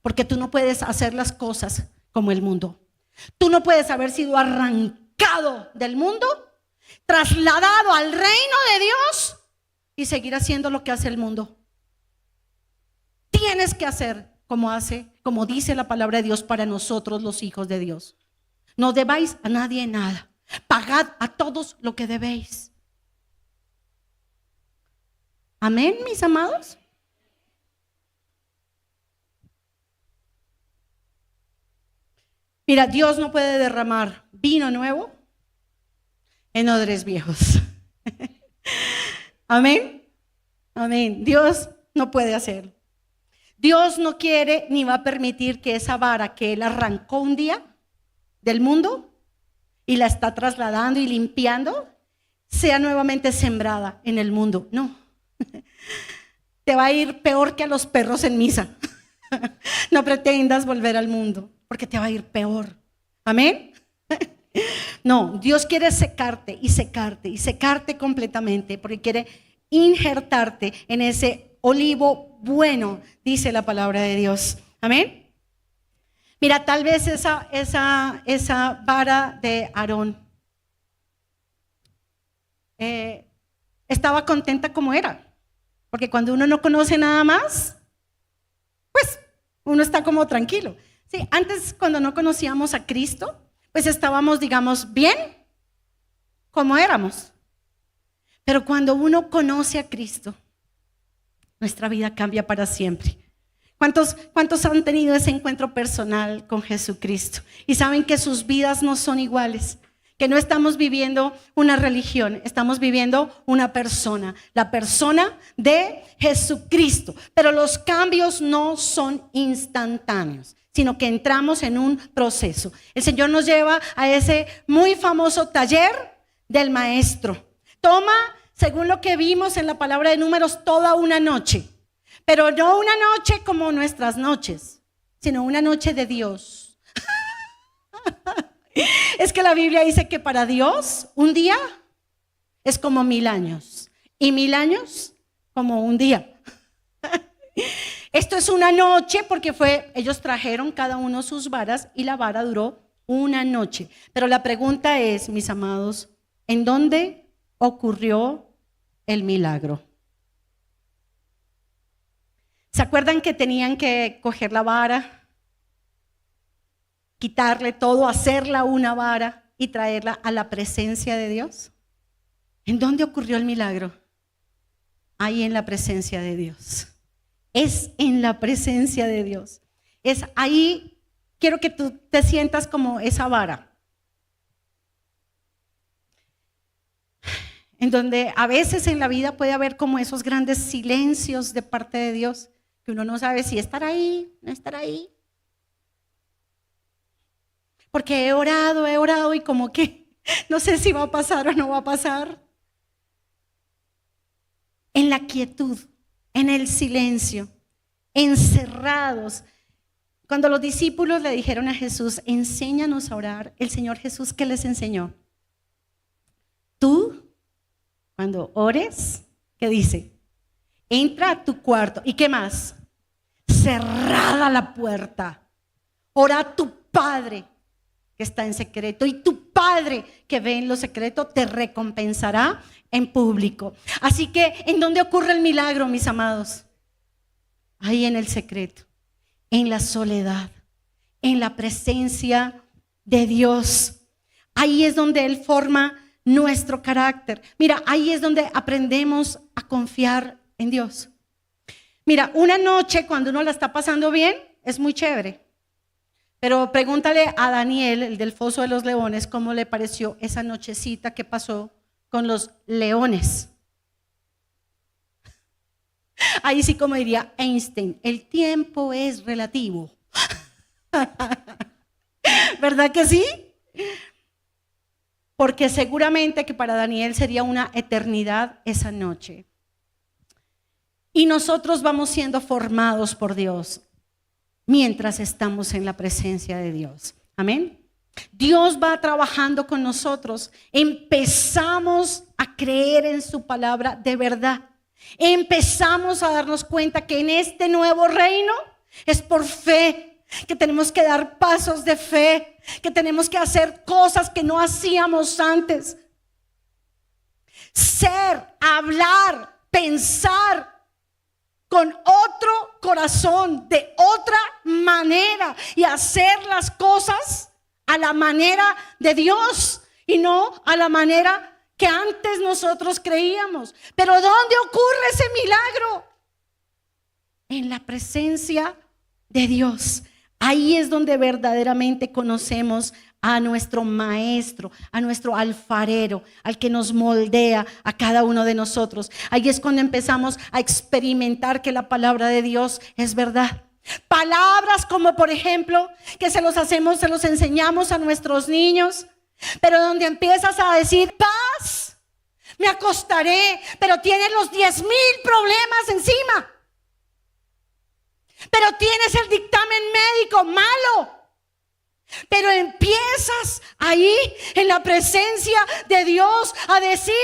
Porque tú no puedes hacer las cosas como el mundo. Tú no puedes haber sido arrancado sacado del mundo, trasladado al reino de Dios y seguir haciendo lo que hace el mundo. Tienes que hacer como dice la palabra de Dios para nosotros los hijos de Dios. No debáis a nadie nada. Pagad a todos lo que debéis. Amén, mis amados. Mira, Dios no puede derramar vino nuevo en odres viejos. Amén. Amén. Dios no puede hacerlo. Dios no quiere ni va a permitir que esa vara que Él arrancó un día del mundo y la está trasladando y limpiando, sea nuevamente sembrada en el mundo. No. Te va a ir peor que a los perros en misa. No pretendas volver al mundo, porque te va a ir peor. Amén. No, Dios quiere secarte y secarte y secarte completamente, porque quiere injertarte en ese olivo bueno, dice la palabra de Dios. Amén. Mira, tal vez esa vara de Aarón estaba contenta como era, porque cuando uno no conoce nada más, pues uno está como tranquilo. Sí, antes cuando no conocíamos a Cristo, pues estábamos, digamos, bien como éramos. Pero cuando uno conoce a Cristo, nuestra vida cambia para siempre. ¿Cuántos han tenido ese encuentro personal con Jesucristo y saben que sus vidas no son iguales? Que no estamos viviendo una religión, estamos viviendo una persona, la persona de Jesucristo. Pero los cambios no son instantáneos, sino que entramos en un proceso. El Señor nos lleva a ese muy famoso taller del maestro. Toma, según lo que vimos en la palabra de Números, toda una noche. Pero no una noche como nuestras noches, sino una noche de Dios. Es que la Biblia dice que para Dios un día es como 1000 años y 1000 años como un día. Esto es una noche porque ellos trajeron cada uno sus varas y la vara duró una noche. Pero la pregunta es, mis amados, ¿en dónde ocurrió el milagro? ¿Se acuerdan que tenían que coger la vara, quitarle todo, hacerla una vara y traerla a la presencia de Dios? ¿En dónde ocurrió el milagro? Ahí en la presencia de Dios. Es en la presencia de Dios. Es ahí, quiero que tú te sientas como esa vara. En donde a veces en la vida puede haber como esos grandes silencios de parte de Dios, que uno no sabe si estar ahí, no estar ahí. Porque he orado y como que no sé si va a pasar o no va a pasar. En la quietud, en el silencio, encerrados. Cuando los discípulos le dijeron a Jesús, enséñanos a orar, el Señor Jesús, ¿qué les enseñó? Tú, cuando ores, ¿qué dice? Entra a tu cuarto. ¿Y qué más? Cerrada la puerta. Ora a tu Padre que está en secreto, y tu Padre que ve en lo secreto te recompensará en público. Así que, ¿en dónde ocurre el milagro, mis amados? Ahí en el secreto, en la soledad, en la presencia de Dios. Ahí es donde Él forma nuestro carácter. Mira, ahí es donde aprendemos a confiar en Dios. Mira, una noche cuando uno la está pasando bien, es muy chévere. Pero pregúntale a Daniel, el del foso de los leones, cómo le pareció esa nochecita que pasó con los leones. Ahí sí, como diría Einstein, el tiempo es relativo. ¿Verdad que sí? Porque seguramente que para Daniel sería una eternidad esa noche. Y nosotros vamos siendo formados por Dios mientras estamos en la presencia de Dios. Amén. Dios va trabajando con nosotros. Empezamos a creer en su palabra de verdad. Empezamos a darnos cuenta que en este nuevo reino es por fe. que tenemos que dar pasos de fe, que tenemos que hacer cosas que no hacíamos antes. Ser, hablar, pensar con otro corazón, de otra manera, y hacer las cosas a la manera de Dios y no a la manera que antes nosotros creíamos. Pero ¿dónde ocurre ese milagro? En la presencia de Dios. Ahí es donde verdaderamente conocemos a nuestro maestro, a nuestro alfarero, al que nos moldea a cada uno de nosotros. Ahí es cuando empezamos a experimentar que la palabra de Dios es verdad. Palabras como, por ejemplo, que se los enseñamos a nuestros niños, pero donde empiezas a decir paz, me acostaré, pero tienes los 10,000 problemas encima. Pero tienes el dictamen médico malo. Pero empiezas ahí en la presencia de Dios a decir,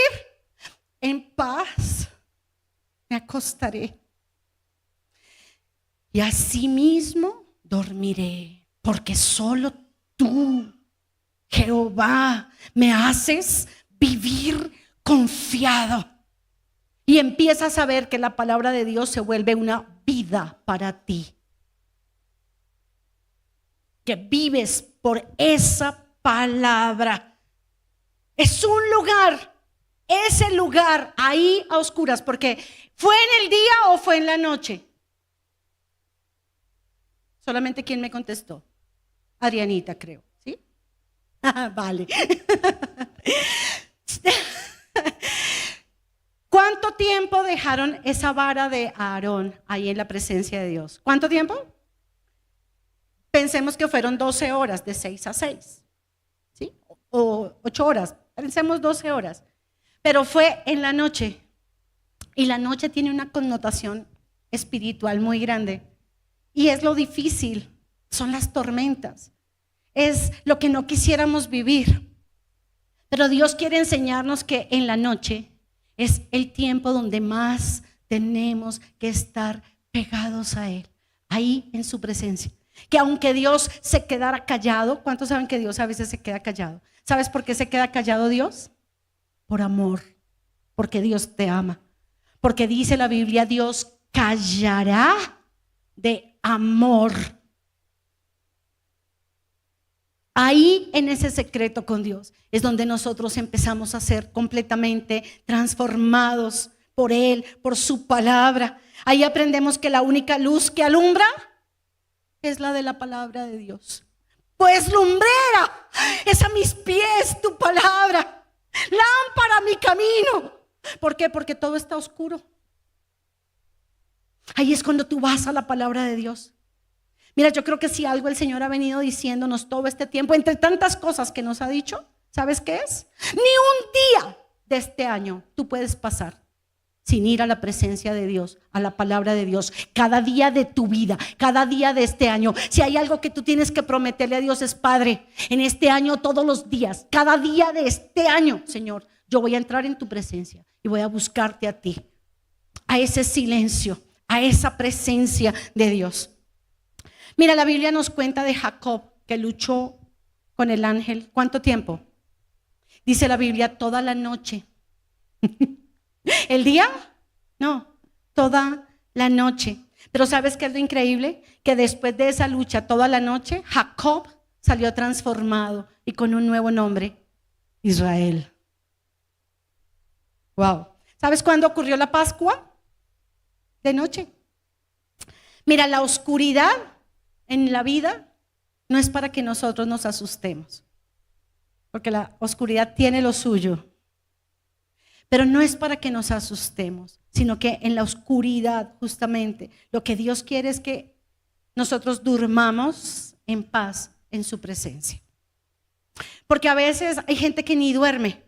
en paz me acostaré y asimismo dormiré, porque solo tú, Jehová, me haces vivir confiado. Y empiezas a ver que la palabra de Dios se vuelve una vida para ti. Que vives por esa palabra. Es un lugar, ese lugar ahí a oscuras, porque ¿fue en el día o fue en la noche? Solamente quien me contestó. Adrianita, creo, ¿sí? Vale. ¿Cuánto tiempo dejaron esa vara de Aarón ahí en la presencia de Dios? ¿Cuánto tiempo? Pensemos que fueron 12 horas, de 6 a 6, ¿sí? O 8 horas, pensemos 12 horas. Pero fue en la noche. Y la noche tiene una connotación espiritual muy grande. Y es lo difícil, son las tormentas. Es lo que no quisiéramos vivir. Pero Dios quiere enseñarnos que en la noche es el tiempo donde más tenemos que estar pegados a Él, ahí en su presencia. Que aunque Dios se quedara callado, ¿cuántos saben que Dios a veces se queda callado? ¿Sabes por qué se queda callado Dios? Por amor, porque Dios te ama. Porque dice la Biblia, Dios callará de amor. Ahí en ese secreto con Dios es donde nosotros empezamos a ser completamente transformados por Él, por su palabra. Ahí aprendemos que la única luz que alumbra es la de la palabra de Dios. Pues lumbrera es a mis pies tu palabra, lámpara a mi camino. ¿Por qué? Porque todo está oscuro. Ahí es cuando tú vas a la palabra de Dios. Mira, yo creo que si algo el Señor ha venido diciéndonos todo este tiempo, entre tantas cosas que nos ha dicho, ¿sabes qué es? Ni un día de este año tú puedes pasar sin ir a la presencia de Dios, a la palabra de Dios. Cada día de tu vida, cada día de este año. Si hay algo que tú tienes que prometerle a Dios es, Padre, en este año todos los días, cada día de este año, Señor, yo voy a entrar en tu presencia y voy a buscarte a ti, a ese silencio, a esa presencia de Dios. Mira, la Biblia nos cuenta de Jacob que luchó con el ángel. ¿Cuánto tiempo? Dice la Biblia, toda la noche. ¿El día? No, toda la noche. Pero ¿sabes qué es lo increíble? Que después de esa lucha toda la noche, Jacob salió transformado y con un nuevo nombre, Israel. Wow. ¿Sabes cuándo ocurrió la Pascua? De noche. Mira, la oscuridad en la vida no es para que nosotros nos asustemos, porque la oscuridad tiene lo suyo, pero no es para que nos asustemos, sino que en la oscuridad justamente lo que Dios quiere es que nosotros durmamos en paz en su presencia. Porque a veces hay gente que ni duerme,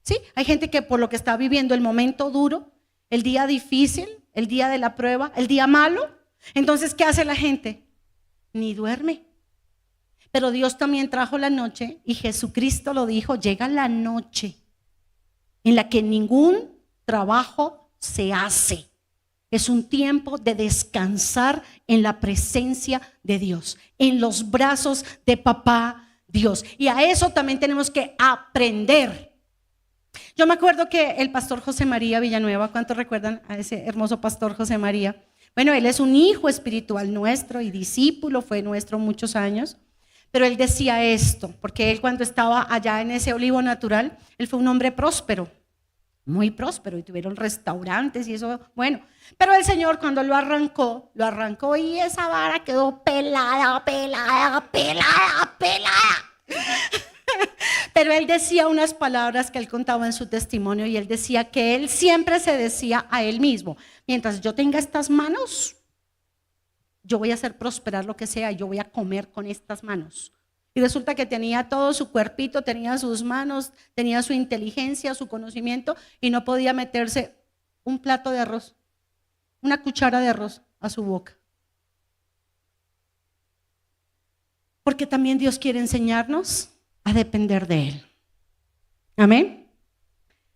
¿sí? Hay gente que por lo que está viviendo el momento duro, el día difícil, el día de la prueba, el día malo, entonces, ¿qué hace la gente? Ni duerme. Pero Dios también trajo la noche y Jesucristo lo dijo, llega la noche en la que ningún trabajo se hace. Es un tiempo de descansar en la presencia de Dios, en los brazos de papá Dios. Y a eso también tenemos que aprender. Yo me acuerdo que el pastor José María Villanueva, ¿cuántos recuerdan a ese hermoso pastor José María? Bueno, él es un hijo espiritual nuestro y discípulo, fue nuestro muchos años. Pero él decía esto, porque él cuando estaba allá en ese olivo natural, él fue un hombre próspero, muy próspero, y tuvieron restaurantes y eso, bueno. Pero el Señor cuando lo arrancó y esa vara quedó pelada. Pero él decía unas palabras que él contaba en su testimonio, y él decía que él siempre se decía a él mismo: mientras yo tenga estas manos, yo voy a hacer prosperar lo que sea, yo voy a comer con estas manos. Y resulta que tenía todo su cuerpito, tenía sus manos, tenía su inteligencia, su conocimiento, y no podía meterse un plato de arroz, una cuchara de arroz a su boca. Porque también Dios quiere enseñarnos a depender de Él. Amén.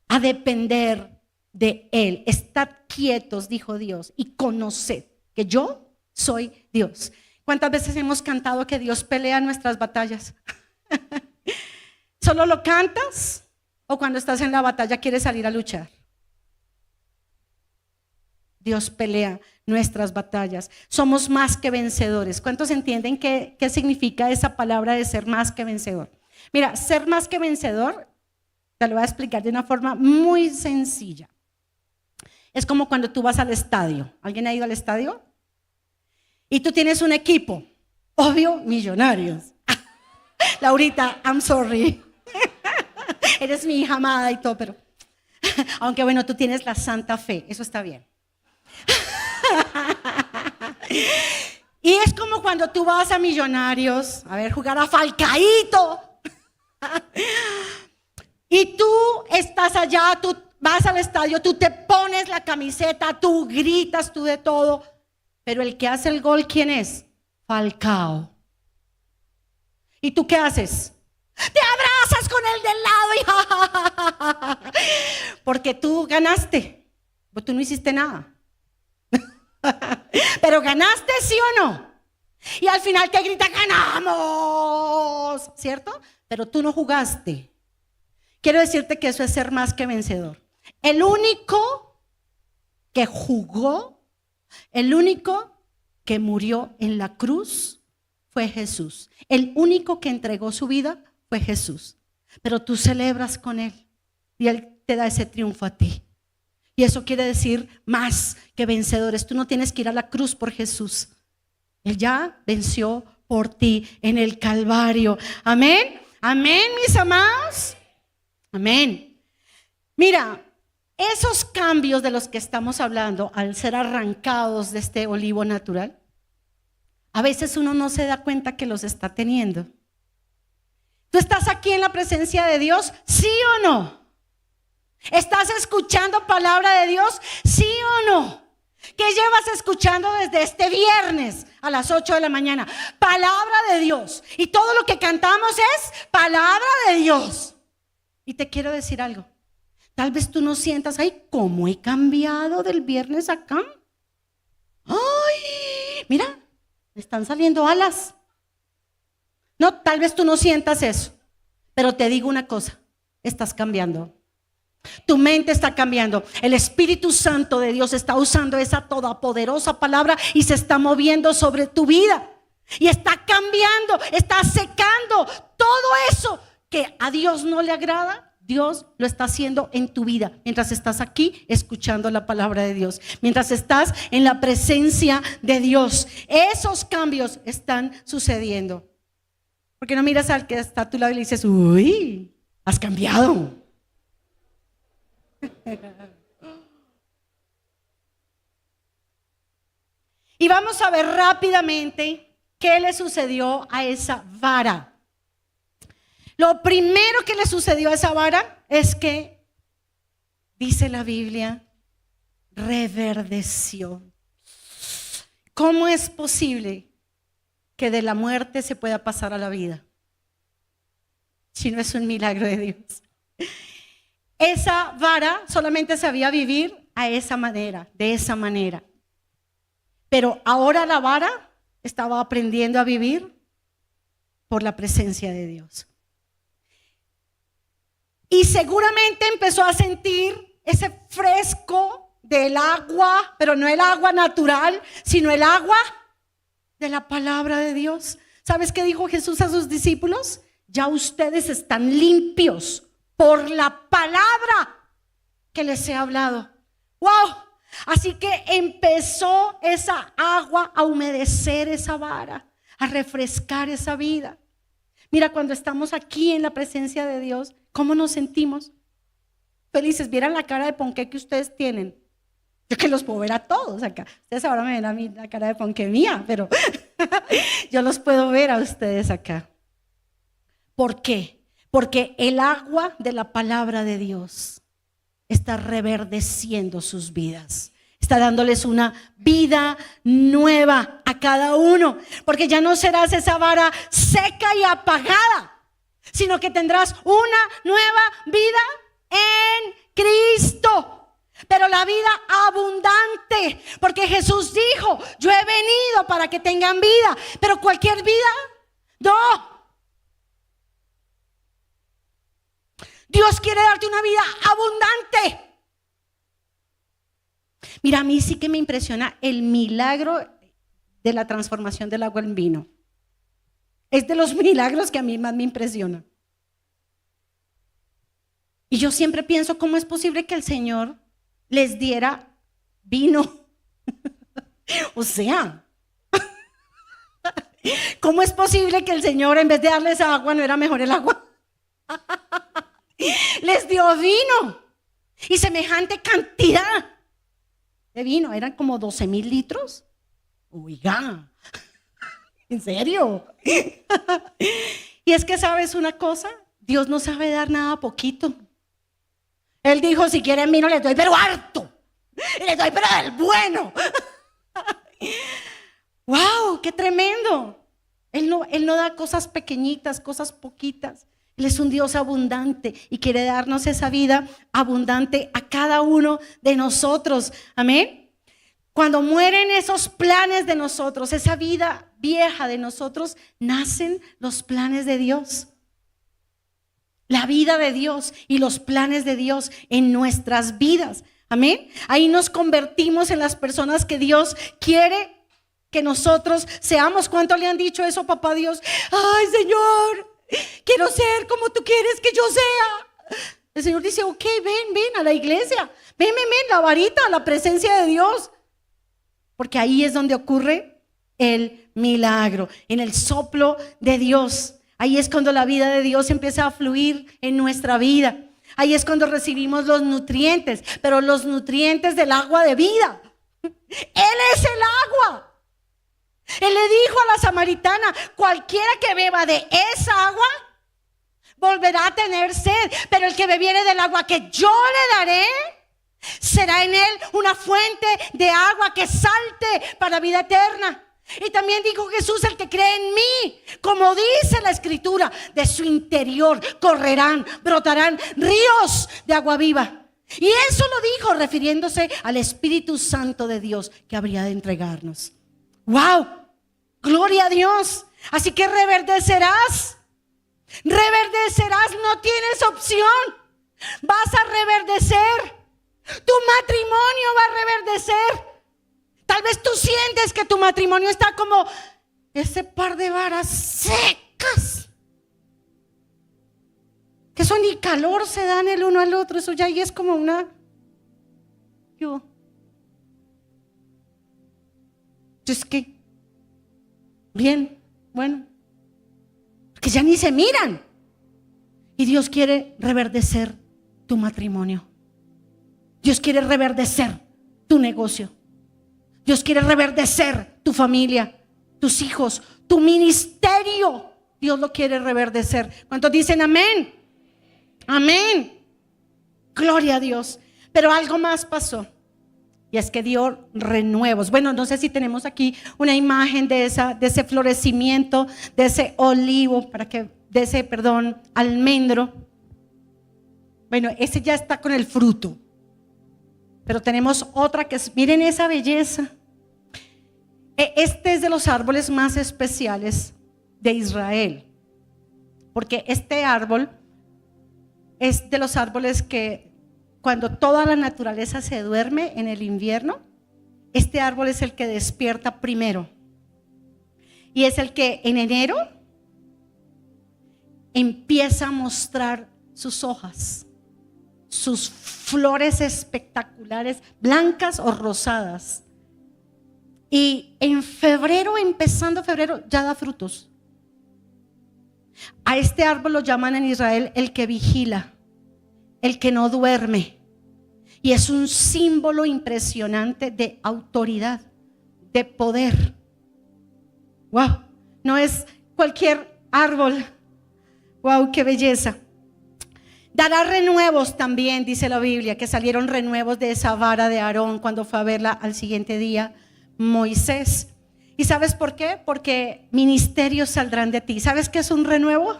A depender de Él. Estad quietos, dijo Dios, y conoced que yo soy Dios. ¿Cuántas veces hemos cantado que Dios pelea nuestras batallas? ¿Solo lo cantas o cuando estás en la batalla quieres salir a luchar? Dios pelea nuestras batallas. Somos más que vencedores. ¿Cuántos entienden qué significa esa palabra de ser más que vencedor? Mira, ser más que vencedor, te lo voy a explicar de una forma muy sencilla. Es como cuando tú vas al estadio. ¿Alguien ha ido al estadio? Y tú tienes un equipo, obvio, Millonarios. Laurita, I'm sorry. Eres mi hija amada y todo, pero aunque bueno, tú tienes la santa fe, eso está bien. Y es como cuando tú vas a Millonarios a ver jugar a Falcaíto. Y tú estás allá, tú vas al estadio, tú te pones la camiseta, tú gritas, tú de todo. Pero el que hace el gol, ¿quién es? Falcao. ¿Y tú qué haces? Te abrazas con el del lado y porque tú ganaste, pero tú no hiciste nada. Pero ganaste, ¿sí o no? Y al final te grita, ganamos, ¿cierto? Pero tú no jugaste. Quiero decirte que eso es ser más que vencedor. El único que jugó, el único que murió en la cruz fue Jesús. El único que entregó su vida fue Jesús. Pero tú celebras con Él y Él te da ese triunfo a ti. Y eso quiere decir más que vencedores. Tú no tienes que ir a la cruz por Jesús. Él ya venció por ti en el Calvario. Amén. Amén, mis amados. Amén. Mira, esos cambios de los que estamos hablando, al ser arrancados de este olivo natural, a veces uno no se da cuenta que los está teniendo. ¿Tú estás aquí en la presencia de Dios? ¿Sí o no? ¿Estás escuchando palabra de Dios? ¿Sí o no? ¿Qué llevas escuchando desde este viernes a las 8 de la mañana? Palabra de Dios. Y todo lo que cantamos es palabra de Dios. Y te quiero decir algo. Tal vez tú no sientas, ay, ¿cómo he cambiado del viernes acá? Ay, mira, me están saliendo alas. No, tal vez tú no sientas eso. Pero te digo una cosa, estás cambiando. Tu mente está cambiando. El Espíritu Santo de Dios está usando esa todopoderosa palabra y se está moviendo sobre tu vida. Y está cambiando, está secando todo eso que a Dios no le agrada. Dios lo está haciendo en tu vida mientras estás aquí escuchando la palabra de Dios, mientras estás en la presencia de Dios. Esos cambios están sucediendo. ¿Por qué no miras al que está a tu lado y le dices, uy, has cambiado? Y vamos a ver rápidamente qué le sucedió a esa vara. Lo primero que le sucedió a esa vara es que, dice la Biblia, reverdeció. ¿Cómo es posible que de la muerte se pueda pasar a la vida? Si no es un milagro de Dios. Esa vara solamente sabía vivir a esa manera, de esa manera. Pero ahora la vara estaba aprendiendo a vivir por la presencia de Dios. Y seguramente empezó a sentir ese fresco del agua, pero no el agua natural, sino el agua de la palabra de Dios. ¿Sabes qué dijo Jesús a sus discípulos? Ya ustedes están limpios por la palabra que les he hablado. ¡Wow! Así que empezó esa agua a humedecer esa vara, a refrescar esa vida. Mira, cuando estamos aquí en la presencia de Dios, ¿cómo nos sentimos? Felices. ¿Vieran la cara de ponqué que ustedes tienen? Yo que los puedo ver a todos acá. Ustedes ahora me ven a mí la cara de ponqué mía, pero yo los puedo ver a ustedes acá. ¿Por qué? Porque el agua de la palabra de Dios está reverdeciendo sus vidas. Está dándoles una vida nueva a cada uno. Porque ya no serás esa vara seca y apagada, sino que tendrás una nueva vida en Cristo. Pero la vida abundante. Porque Jesús dijo, yo he venido para que tengan vida. Pero cualquier vida, no. Dios quiere darte una vida abundante. Mira, a mí sí que me impresiona el milagro de la transformación del agua en vino. Es de los milagros que a mí más me impresiona. Y yo siempre pienso, ¿cómo es posible que el Señor les diera vino? O sea, ¿cómo es posible que el Señor, en vez de darles agua, no era mejor el agua? Les dio vino y semejante cantidad de vino. Eran como 12,000 litros. Oiga, ¿en serio? Y es que, ¿sabes una cosa? Dios no sabe dar nada poquito. Él dijo, si quieren vino les doy pero harto, y les doy pero del bueno. ¡Wow! ¡Qué tremendo! Él no da cosas pequeñitas, cosas poquitas. Él es un Dios abundante y quiere darnos esa vida abundante a cada uno de nosotros. Amén. Cuando mueren esos planes de nosotros, esa vida vieja de nosotros, nacen los planes de Dios. La vida de Dios y los planes de Dios en nuestras vidas. Amén. Ahí nos convertimos en las personas que Dios quiere que nosotros seamos. ¿Cuánto le han dicho eso, papá Dios? Ay, Señor, quiero ser como tú quieres que yo sea. El Señor dice, ok, ven a la iglesia. Ven, la varita, la presencia de Dios. Porque ahí es donde ocurre el milagro, en el soplo de Dios. Ahí es cuando la vida de Dios empieza a fluir en nuestra vida. Ahí es cuando recibimos los nutrientes, pero los nutrientes del agua de vida. Él es el agua. Él le dijo a la samaritana, cualquiera que beba de esa agua volverá a tener sed, pero el que bebiere del agua que yo le daré, será en él una fuente de agua que salte para vida eterna. Y también dijo Jesús, el que cree en mí, como dice la escritura, de su interior correrán, brotarán ríos de agua viva. Y eso lo dijo refiriéndose al Espíritu Santo de Dios que habría de entregarnos. ¡Wow! ¡Gloria a Dios! Así que reverdecerás. Reverdecerás, no tienes opción. Vas a reverdecer. Tu matrimonio va a reverdecer. Tal vez tú sientes que tu matrimonio está como ese par de varas secas, que eso ni calor se dan el uno al otro. Eso ya ahí es como una... Es que, bien, bueno, que ya ni se miran. Y Dios quiere reverdecer tu matrimonio. Dios quiere reverdecer tu negocio. Dios quiere reverdecer tu familia, tus hijos, tu ministerio. Dios lo quiere reverdecer. ¿Cuántos dicen amén? Amén. Gloria a Dios. Pero algo más pasó. Y es que dio renuevos. Bueno, no sé si tenemos aquí una imagen de ese florecimiento, de ese olivo, almendro. Bueno, ese ya está con el fruto. Pero tenemos otra que es, miren esa belleza. Este es de los árboles más especiales de Israel, porque este árbol es de los árboles que cuando toda la naturaleza se duerme en el invierno, este árbol es el que despierta primero. Y es el que en enero empieza a mostrar sus hojas, sus flores espectaculares, blancas o rosadas. Y en febrero, empezando febrero, ya da frutos. A este árbol lo llaman en Israel el que vigila, el que no duerme. Y es un símbolo impresionante de autoridad, de poder. Wow, no es cualquier árbol. Wow, qué belleza. Dará renuevos también, dice la Biblia, que salieron renuevos de esa vara de Aarón cuando fue a verla al siguiente día Moisés. ¿Y sabes por qué? Porque ministerios saldrán de ti. ¿Sabes qué es un renuevo?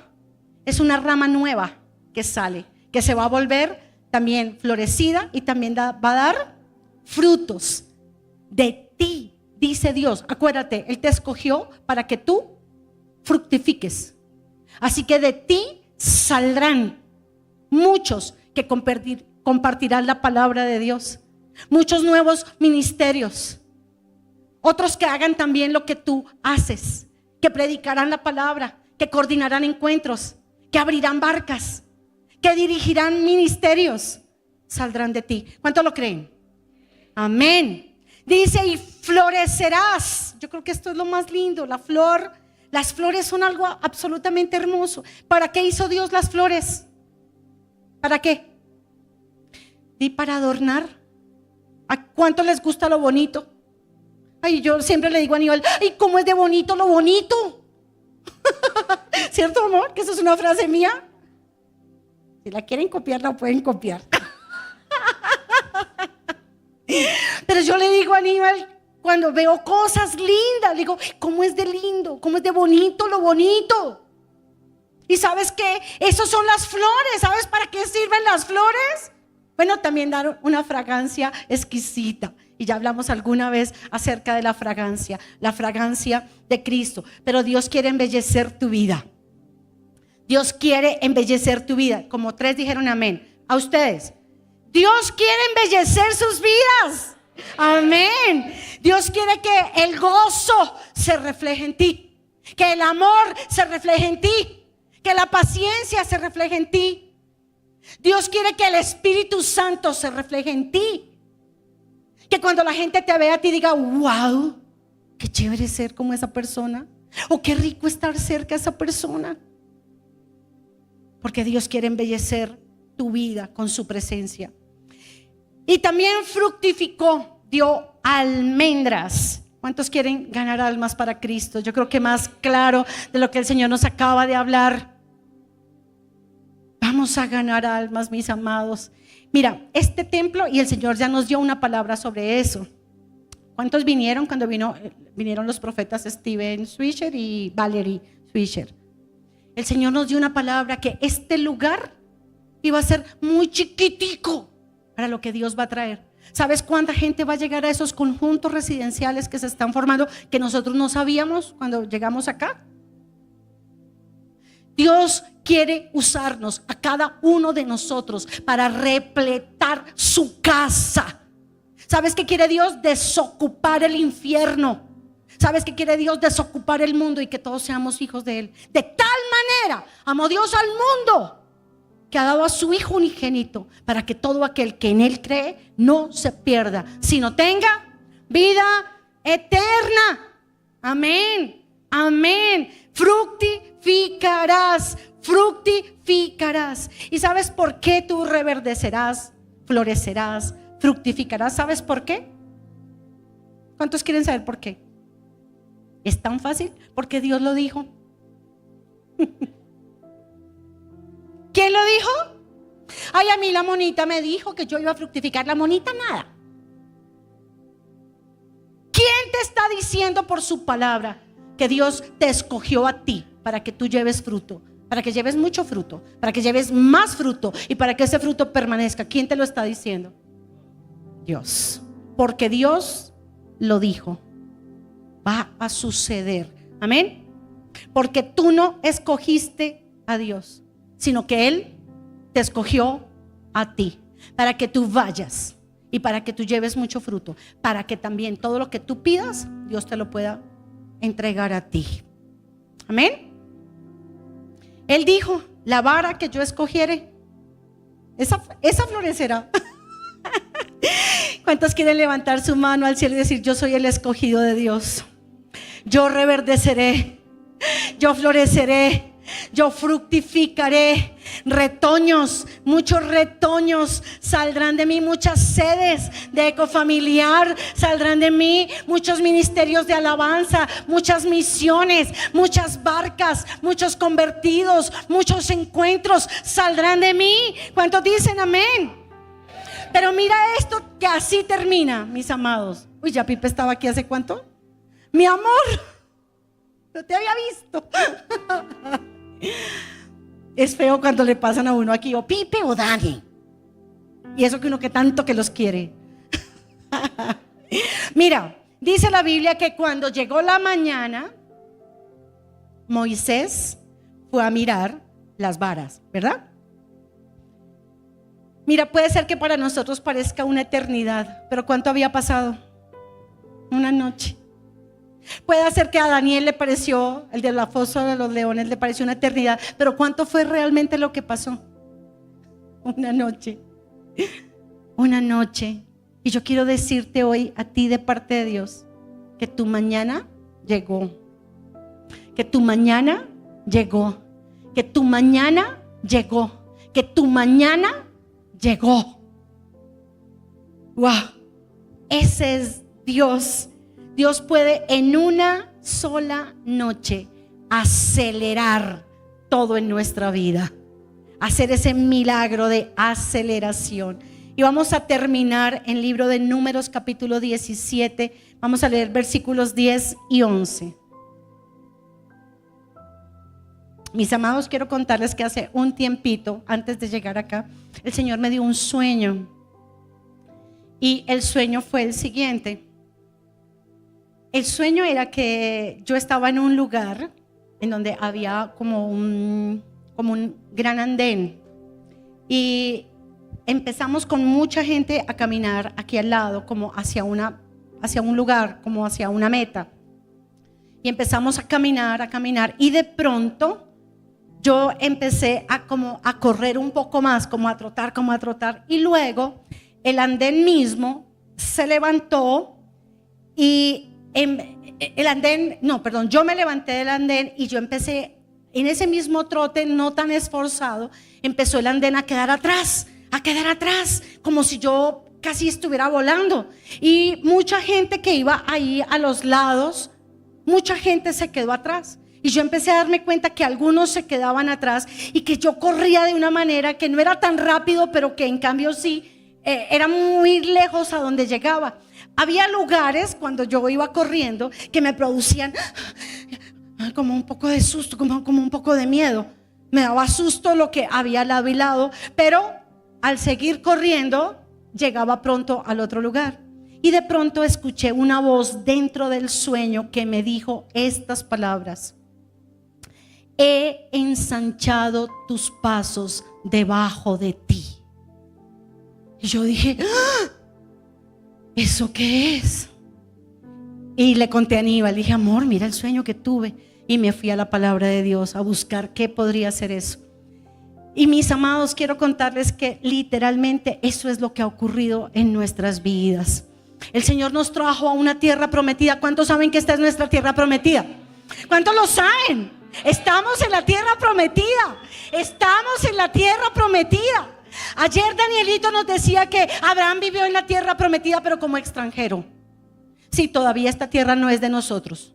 Es una rama nueva que sale, que se va a volver también florecida y también va a dar frutos de ti, dice Dios. Acuérdate, Él te escogió para que tú fructifiques. Así que de ti saldrán muchos que compartirán la palabra de Dios, muchos nuevos ministerios, otros que hagan también lo que tú haces, que predicarán la palabra, que coordinarán encuentros, que abrirán barcas, que dirigirán ministerios, saldrán de ti. ¿Cuánto lo creen? Amén. Dice, y florecerás. Yo creo que esto es lo más lindo, la flor. Las flores son algo absolutamente hermoso. ¿Para qué hizo Dios las flores? ¿Para qué? Y para adornar. ¿A cuánto les gusta lo bonito? Ay, yo siempre le digo a Aníbal, ay, ¿cómo es de bonito lo bonito? ¿Cierto, amor? Que eso es una frase mía. Si la quieren copiar, la pueden copiar. Pero yo le digo a Aníbal, cuando veo cosas lindas, le digo, ¿cómo es de lindo? ¿Cómo es de bonito lo bonito? Y ¿sabes qué? Esas son las flores. ¿Sabes para qué sirven las flores? Bueno, también dar una fragancia exquisita. Y ya hablamos alguna vez acerca de la fragancia de Cristo. Pero Dios quiere embellecer tu vida. Dios quiere embellecer tu vida. Como 3 dijeron amén. A ustedes. Dios quiere embellecer sus vidas. Amén. Dios quiere que el gozo se refleje en ti, que el amor se refleje en ti, que la paciencia se refleje en ti. Dios quiere que el Espíritu Santo se refleje en ti, que cuando la gente te vea a ti diga, wow, qué chévere ser como esa persona, o qué rico estar cerca de esa persona. Porque Dios quiere embellecer tu vida con su presencia. Y también fructificó, dio almendras. ¿Cuántos quieren ganar almas para Cristo? Yo creo que más claro de lo que el Señor nos acaba de hablar. Vamos a ganar almas, mis amados. Mira, este templo, y el Señor ya nos dio una palabra sobre eso. ¿Cuántos vinieron cuando vinieron los profetas Steven Swisher y Valerie Swisher? El Señor nos dio una palabra que este lugar iba a ser muy chiquitico para lo que Dios va a traer. ¿Sabes cuánta gente va a llegar a esos conjuntos residenciales que se están formando que nosotros no sabíamos cuando llegamos acá? Dios quiere usarnos a cada uno de nosotros para repletar su casa. ¿Sabes qué quiere Dios? Desocupar el infierno. ¿Sabes qué quiere Dios? Desocupar el mundo y que todos seamos hijos de Él. De tal manera amó Dios al mundo que ha dado a su Hijo unigénito para que todo aquel que en Él cree no se pierda, sino tenga vida eterna. Amén, amén. Fructificarás, fructificarás. ¿Y sabes por qué tú reverdecerás, florecerás, fructificarás? ¿Sabes por qué? ¿Cuántos quieren saber por qué? Es tan fácil, porque Dios lo dijo. ¿Quién lo dijo? Ay, a mí la monita me dijo que yo iba a fructificar. La monita nada. ¿Quién te está diciendo por su palabra que Dios te escogió a ti para que tú lleves fruto? Para que lleves mucho fruto, para que lleves más fruto y para que ese fruto permanezca. ¿Quién te lo está diciendo? Dios, porque Dios lo dijo. Va a suceder. Amén. Porque tú no escogiste a Dios, sino que Él te escogió a ti, para que tú vayas y para que tú lleves mucho fruto, para que también todo lo que tú pidas, Dios te lo pueda entregar a ti. Amén. Él dijo: la vara que yo escogiere, esa florecerá. ¿Cuántos quieren levantar su mano al cielo y decir: yo soy el escogido de Dios? Yo reverdeceré, yo floreceré, yo fructificaré. Retoños, muchos retoños saldrán de mí, muchas sedes de ecofamiliar saldrán de mí, muchos ministerios de alabanza, muchas misiones, muchas barcas, muchos convertidos, muchos encuentros saldrán de mí. ¿Cuántos dicen amén? Pero mira esto, que así termina, mis amados. Uy, ya Pipe estaba aquí hace ¿cuánto? Mi amor, no te había visto. Es feo cuando le pasan a uno aquí, o Pipe o Dani. Y eso que uno que tanto que los quiere. Mira, dice la Biblia que cuando llegó la mañana, Moisés fue a mirar las varas, ¿verdad? Mira, puede ser que para nosotros parezca una eternidad, pero ¿cuánto había pasado? Una noche. Puede ser que a Daniel le pareció, el de la fosa de los leones, le pareció una eternidad, pero ¿cuánto fue realmente lo que pasó? Una noche. Una noche. Y yo quiero decirte hoy a ti de parte de Dios que tu mañana llegó. Que tu mañana llegó. Que tu mañana llegó. Que tu mañana llegó. Wow. Ese es Dios. Dios puede en una sola noche acelerar todo en nuestra vida, hacer ese milagro de aceleración. Y vamos a terminar en el libro de Números capítulo 17. Vamos a leer versículos 10 y 11. Mis amados, quiero contarles que hace un tiempito, antes de llegar acá, el Señor me dio un sueño. Y el sueño fue el siguiente. El sueño era que yo estaba en un lugar en donde había como un gran andén. Y empezamos con mucha gente a caminar aquí al lado, como hacia un lugar, como hacia una meta. Y empezamos a caminar, y de pronto yo empecé a correr un poco más, como a trotar, y luego el andén mismo se levantó y yo me levanté del andén y yo empecé en ese mismo trote no tan esforzado, empezó el andén a quedar atrás, como si yo casi estuviera volando. Y mucha gente que iba ahí a los lados, mucha gente se quedó atrás. Y yo empecé a darme cuenta que algunos se quedaban atrás y que yo corría de una manera que no era tan rápido, pero que en cambio sí, era muy lejos a donde llegaba. Había lugares cuando yo iba corriendo que me producían como un poco de susto, como un poco de miedo. Me daba susto lo que había al lado y lado, pero al seguir corriendo llegaba pronto al otro lugar. Y de pronto escuché una voz dentro del sueño que me dijo estas palabras: he ensanchado tus pasos debajo de ti. Y yo dije: ¡ah! ¿Eso qué es? Y le conté a Aníbal, dije: amor, mira el sueño que tuve. Y me fui a la palabra de Dios a buscar qué podría ser eso. Y mis amados, quiero contarles que literalmente eso es lo que ha ocurrido en nuestras vidas. El Señor nos trajo a una tierra prometida. ¿Cuántos saben que esta es nuestra tierra prometida? ¿Cuántos lo saben? Estamos en la tierra prometida. Estamos en la tierra prometida. Ayer Danielito nos decía que Abraham vivió en la tierra prometida, pero como extranjero. Sí, todavía esta tierra no es de nosotros,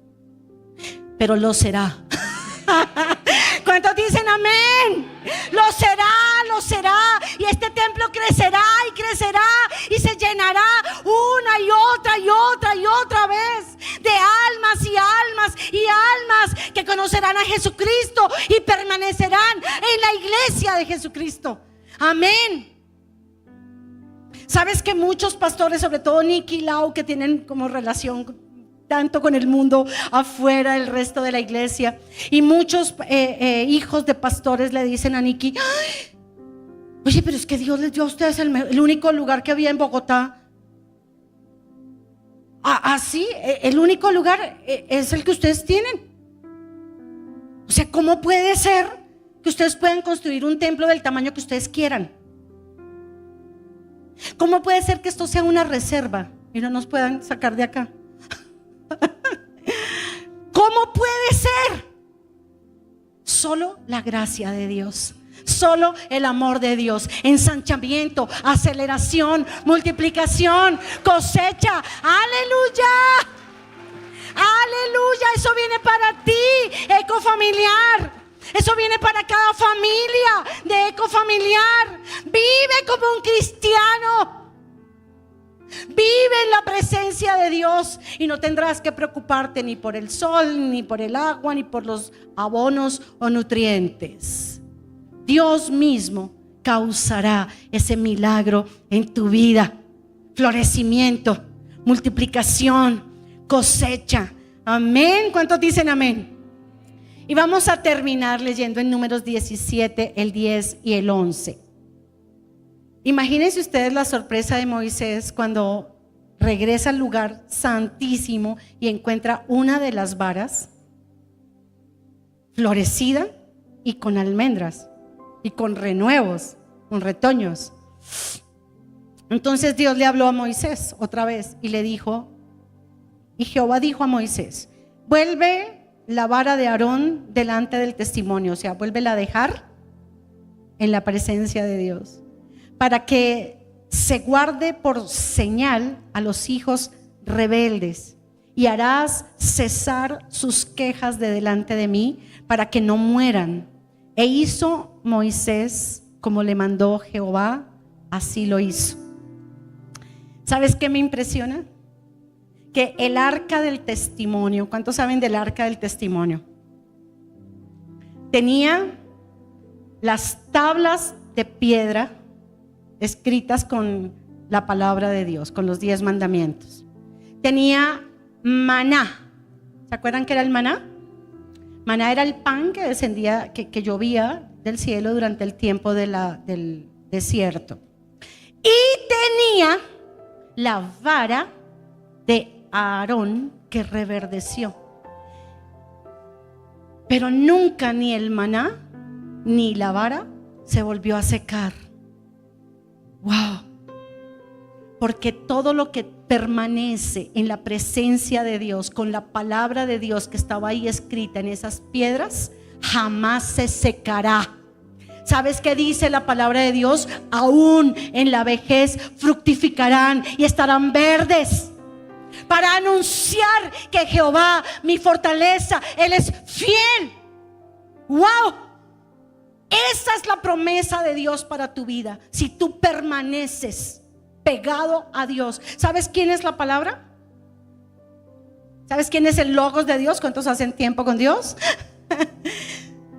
pero lo será. ¿Cuántos dicen amén? Lo será. Y este templo crecerá y crecerá y se llenará una y otra vez de almas y almas y almas que conocerán a Jesucristo y permanecerán en la iglesia de Jesucristo. Amén. Sabes que muchos pastores, sobre todo Nicky y Lau, que tienen como relación tanto con el mundo afuera, el resto de la iglesia, y muchos hijos de pastores le dicen a Nicky: oye, pero es que Dios les dio a ustedes el único lugar que había en Bogotá. Así, el único lugar es el que ustedes tienen. O sea, ¿cómo puede ser que ustedes puedan construir un templo del tamaño que ustedes quieran? ¿Cómo puede ser que esto sea una reserva y no nos puedan sacar de acá? ¿Cómo puede ser? Solo la gracia de Dios, solo el amor de Dios, ensanchamiento, aceleración, multiplicación, cosecha. Aleluya, aleluya. Eso viene para ti, Ecofamiliar. Eso viene para cada familia de Ecofamiliar. Vive como un cristiano. Vive en la presencia de Dios y no tendrás que preocuparte ni por el sol, ni por el agua, ni por los abonos o nutrientes. Dios mismo causará ese milagro en tu vida. Florecimiento, multiplicación, cosecha. Amén. ¿Cuántos dicen amén? Y vamos a terminar leyendo en Números 17, el 10 y el 11. Imagínense ustedes la sorpresa de Moisés cuando regresa al lugar santísimo y encuentra una de las varas florecida y con almendras y con renuevos, con retoños. Entonces Dios le habló a Moisés otra vez y le dijo, y Jehová dijo a Moisés: vuelve la vara de Aarón delante del testimonio, o sea, vuélvela a dejar en la presencia de Dios, para que se guarde por señal a los hijos rebeldes, y harás cesar sus quejas de delante de mí, para que no mueran. E hizo Moisés como le mandó Jehová, así lo hizo. ¿Sabes qué me impresiona? Que el arca del testimonio, ¿cuántos saben del arca del testimonio? Tenía las tablas de piedra escritas con la palabra de Dios, con los 10 mandamientos. Tenía maná. ¿Se acuerdan qué era el maná? Maná era el pan que descendía, que llovía del cielo durante el tiempo del desierto. Y tenía la vara de Aarón que reverdeció. Pero nunca ni el maná ni la vara se volvió a secar. Wow. Porque todo lo que permanece en la presencia de Dios, con la palabra de Dios que estaba ahí escrita en esas piedras, jamás se secará. ¿Sabes qué dice la palabra de Dios? Aún en la vejez fructificarán y estarán verdes, para anunciar que Jehová, mi fortaleza, Él es fiel. ¡Wow! Esa es la promesa de Dios para tu vida. Si tú permaneces pegado a Dios. ¿Sabes quién es la palabra? ¿Sabes quién es el logos de Dios? ¿Cuántos hacen tiempo con Dios?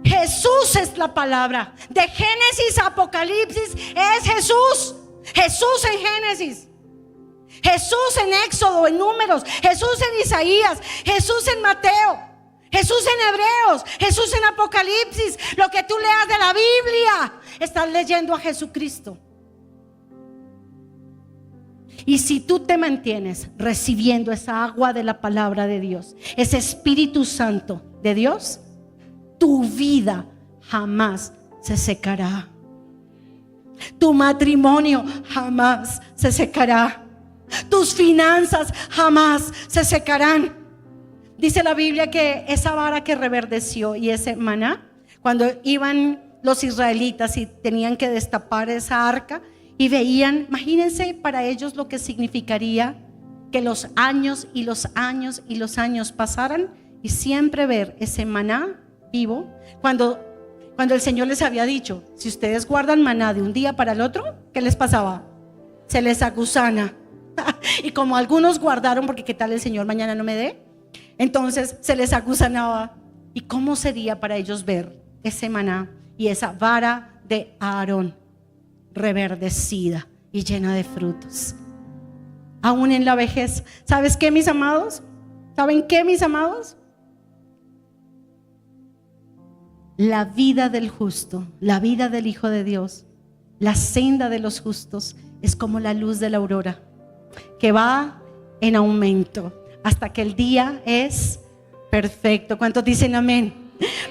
Jesús es la palabra. De Génesis a Apocalipsis es Jesús. Jesús en Génesis, Jesús en Éxodo, en Números, Jesús en Isaías, Jesús en Mateo, Jesús en Hebreos, Jesús en Apocalipsis. Lo que tú leas de la Biblia, estás leyendo a Jesucristo. Y si tú te mantienes recibiendo esa agua de la palabra de Dios, ese Espíritu Santo de Dios, tu vida jamás se secará. Tu matrimonio jamás se secará. Tus finanzas jamás se secarán. Dice la Biblia que esa vara que reverdeció y ese maná, cuando iban los israelitas y tenían que destapar esa arca y veían, imagínense para ellos lo que significaría que los años y los años y los años pasaran y siempre ver ese maná vivo. Cuando el Señor les había dicho, si ustedes guardan maná de un día para el otro, ¿qué les pasaba? Se les aguzana. Y como algunos guardaron, porque qué tal el Señor mañana no me dé, entonces se les agusanaba. ¿Y cómo sería para ellos ver ese maná y esa vara de Aarón reverdecida y llena de frutos. Aún en la vejez. ¿Sabes qué, mis amados? ¿Saben qué, mis amados? La vida del justo, la vida del Hijo de Dios, la senda de los justos es como la luz de la aurora, que va en aumento hasta que el día es perfecto. ¿Cuántos dicen amén?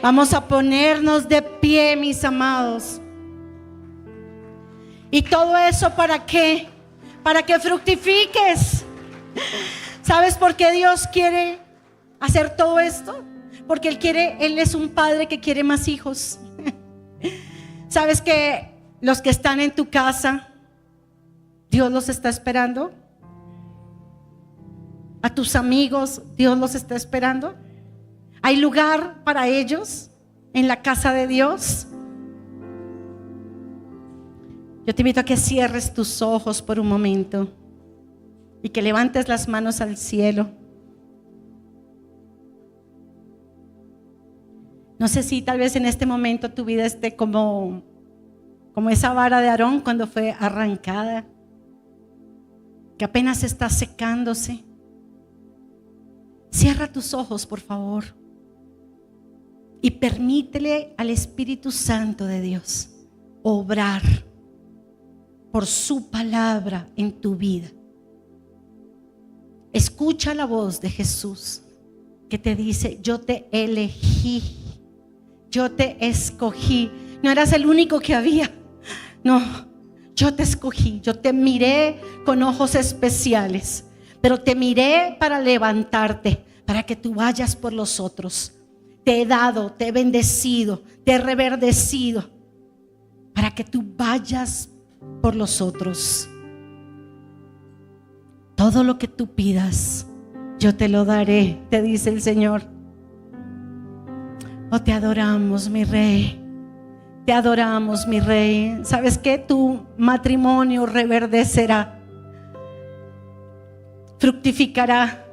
Vamos a ponernos de pie, mis amados. ¿Y todo eso para qué? Para que fructifiques. ¿Sabes por qué Dios quiere hacer todo esto? Porque Él es un padre que quiere más hijos. ¿Sabes que los que están en tu casa, Dios los está esperando? A tus amigos, Dios los está esperando. ¿Hay lugar para ellos en la casa de Dios? Yo te invito a que cierres tus ojos por un momento y que levantes las manos al cielo. No sé si tal vez en este momento tu vida esté como esa vara de Aarón cuando fue arrancada, que apenas está secándose. Cierra tus ojos, por favor, y permítele al Espíritu Santo de Dios obrar por su palabra en tu vida. Escucha la voz de Jesús que te dice: yo te elegí, yo te escogí. No eras el único que había, no, yo te escogí, yo te miré con ojos especiales, pero te miré para levantarte, para que tú vayas por los otros. Te he dado, te he bendecido, te he reverdecido, para que tú vayas por los otros. Todo lo que tú pidas, yo te lo daré, te dice el Señor. Oh, te adoramos, mi Rey. Te adoramos, mi Rey. ¿Sabes qué? Tu matrimonio reverdecerá, fructificará.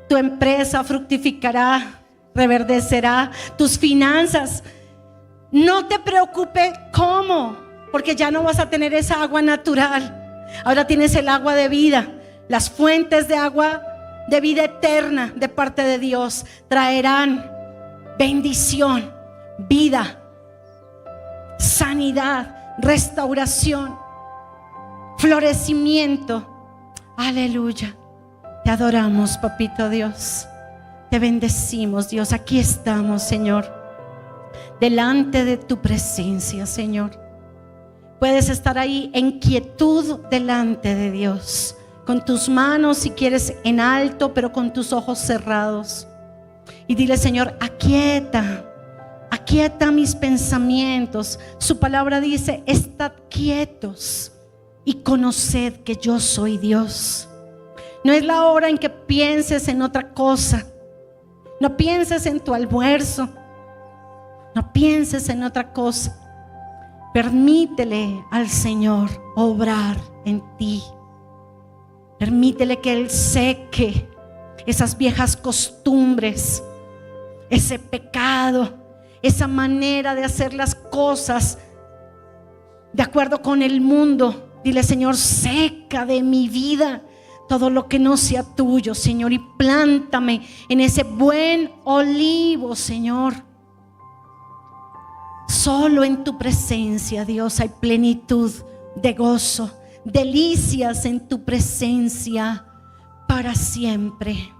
Tu empresa fructificará, reverdecerá. Tus finanzas. No te preocupes cómo, porque ya no vas a tener esa agua natural. Ahora tienes el agua de vida. Las fuentes de agua de vida eterna de parte de Dios traerán bendición, vida, sanidad, restauración, florecimiento. Aleluya. Te adoramos, papito Dios. Te bendecimos, Dios. Aquí estamos, Señor, delante de tu presencia, Señor. Puedes estar ahí en quietud delante de Dios, con tus manos, si quieres, en alto, pero con tus ojos cerrados. Y dile: Señor, aquieta mis pensamientos. Su palabra dice: estad quietos y conoced que yo soy Dios. No es la hora en que pienses en otra cosa. No pienses en tu almuerzo. No pienses en otra cosa. Permítele al Señor obrar en ti. Permítele que Él seque esas viejas costumbres, ese pecado, esa manera de hacer las cosas de acuerdo con el mundo. Dile: Señor, seca de mi vida todo lo que no sea tuyo, Señor, y plántame en ese buen olivo, Señor. Solo en tu presencia, Dios, hay plenitud de gozo, delicias en tu presencia para siempre.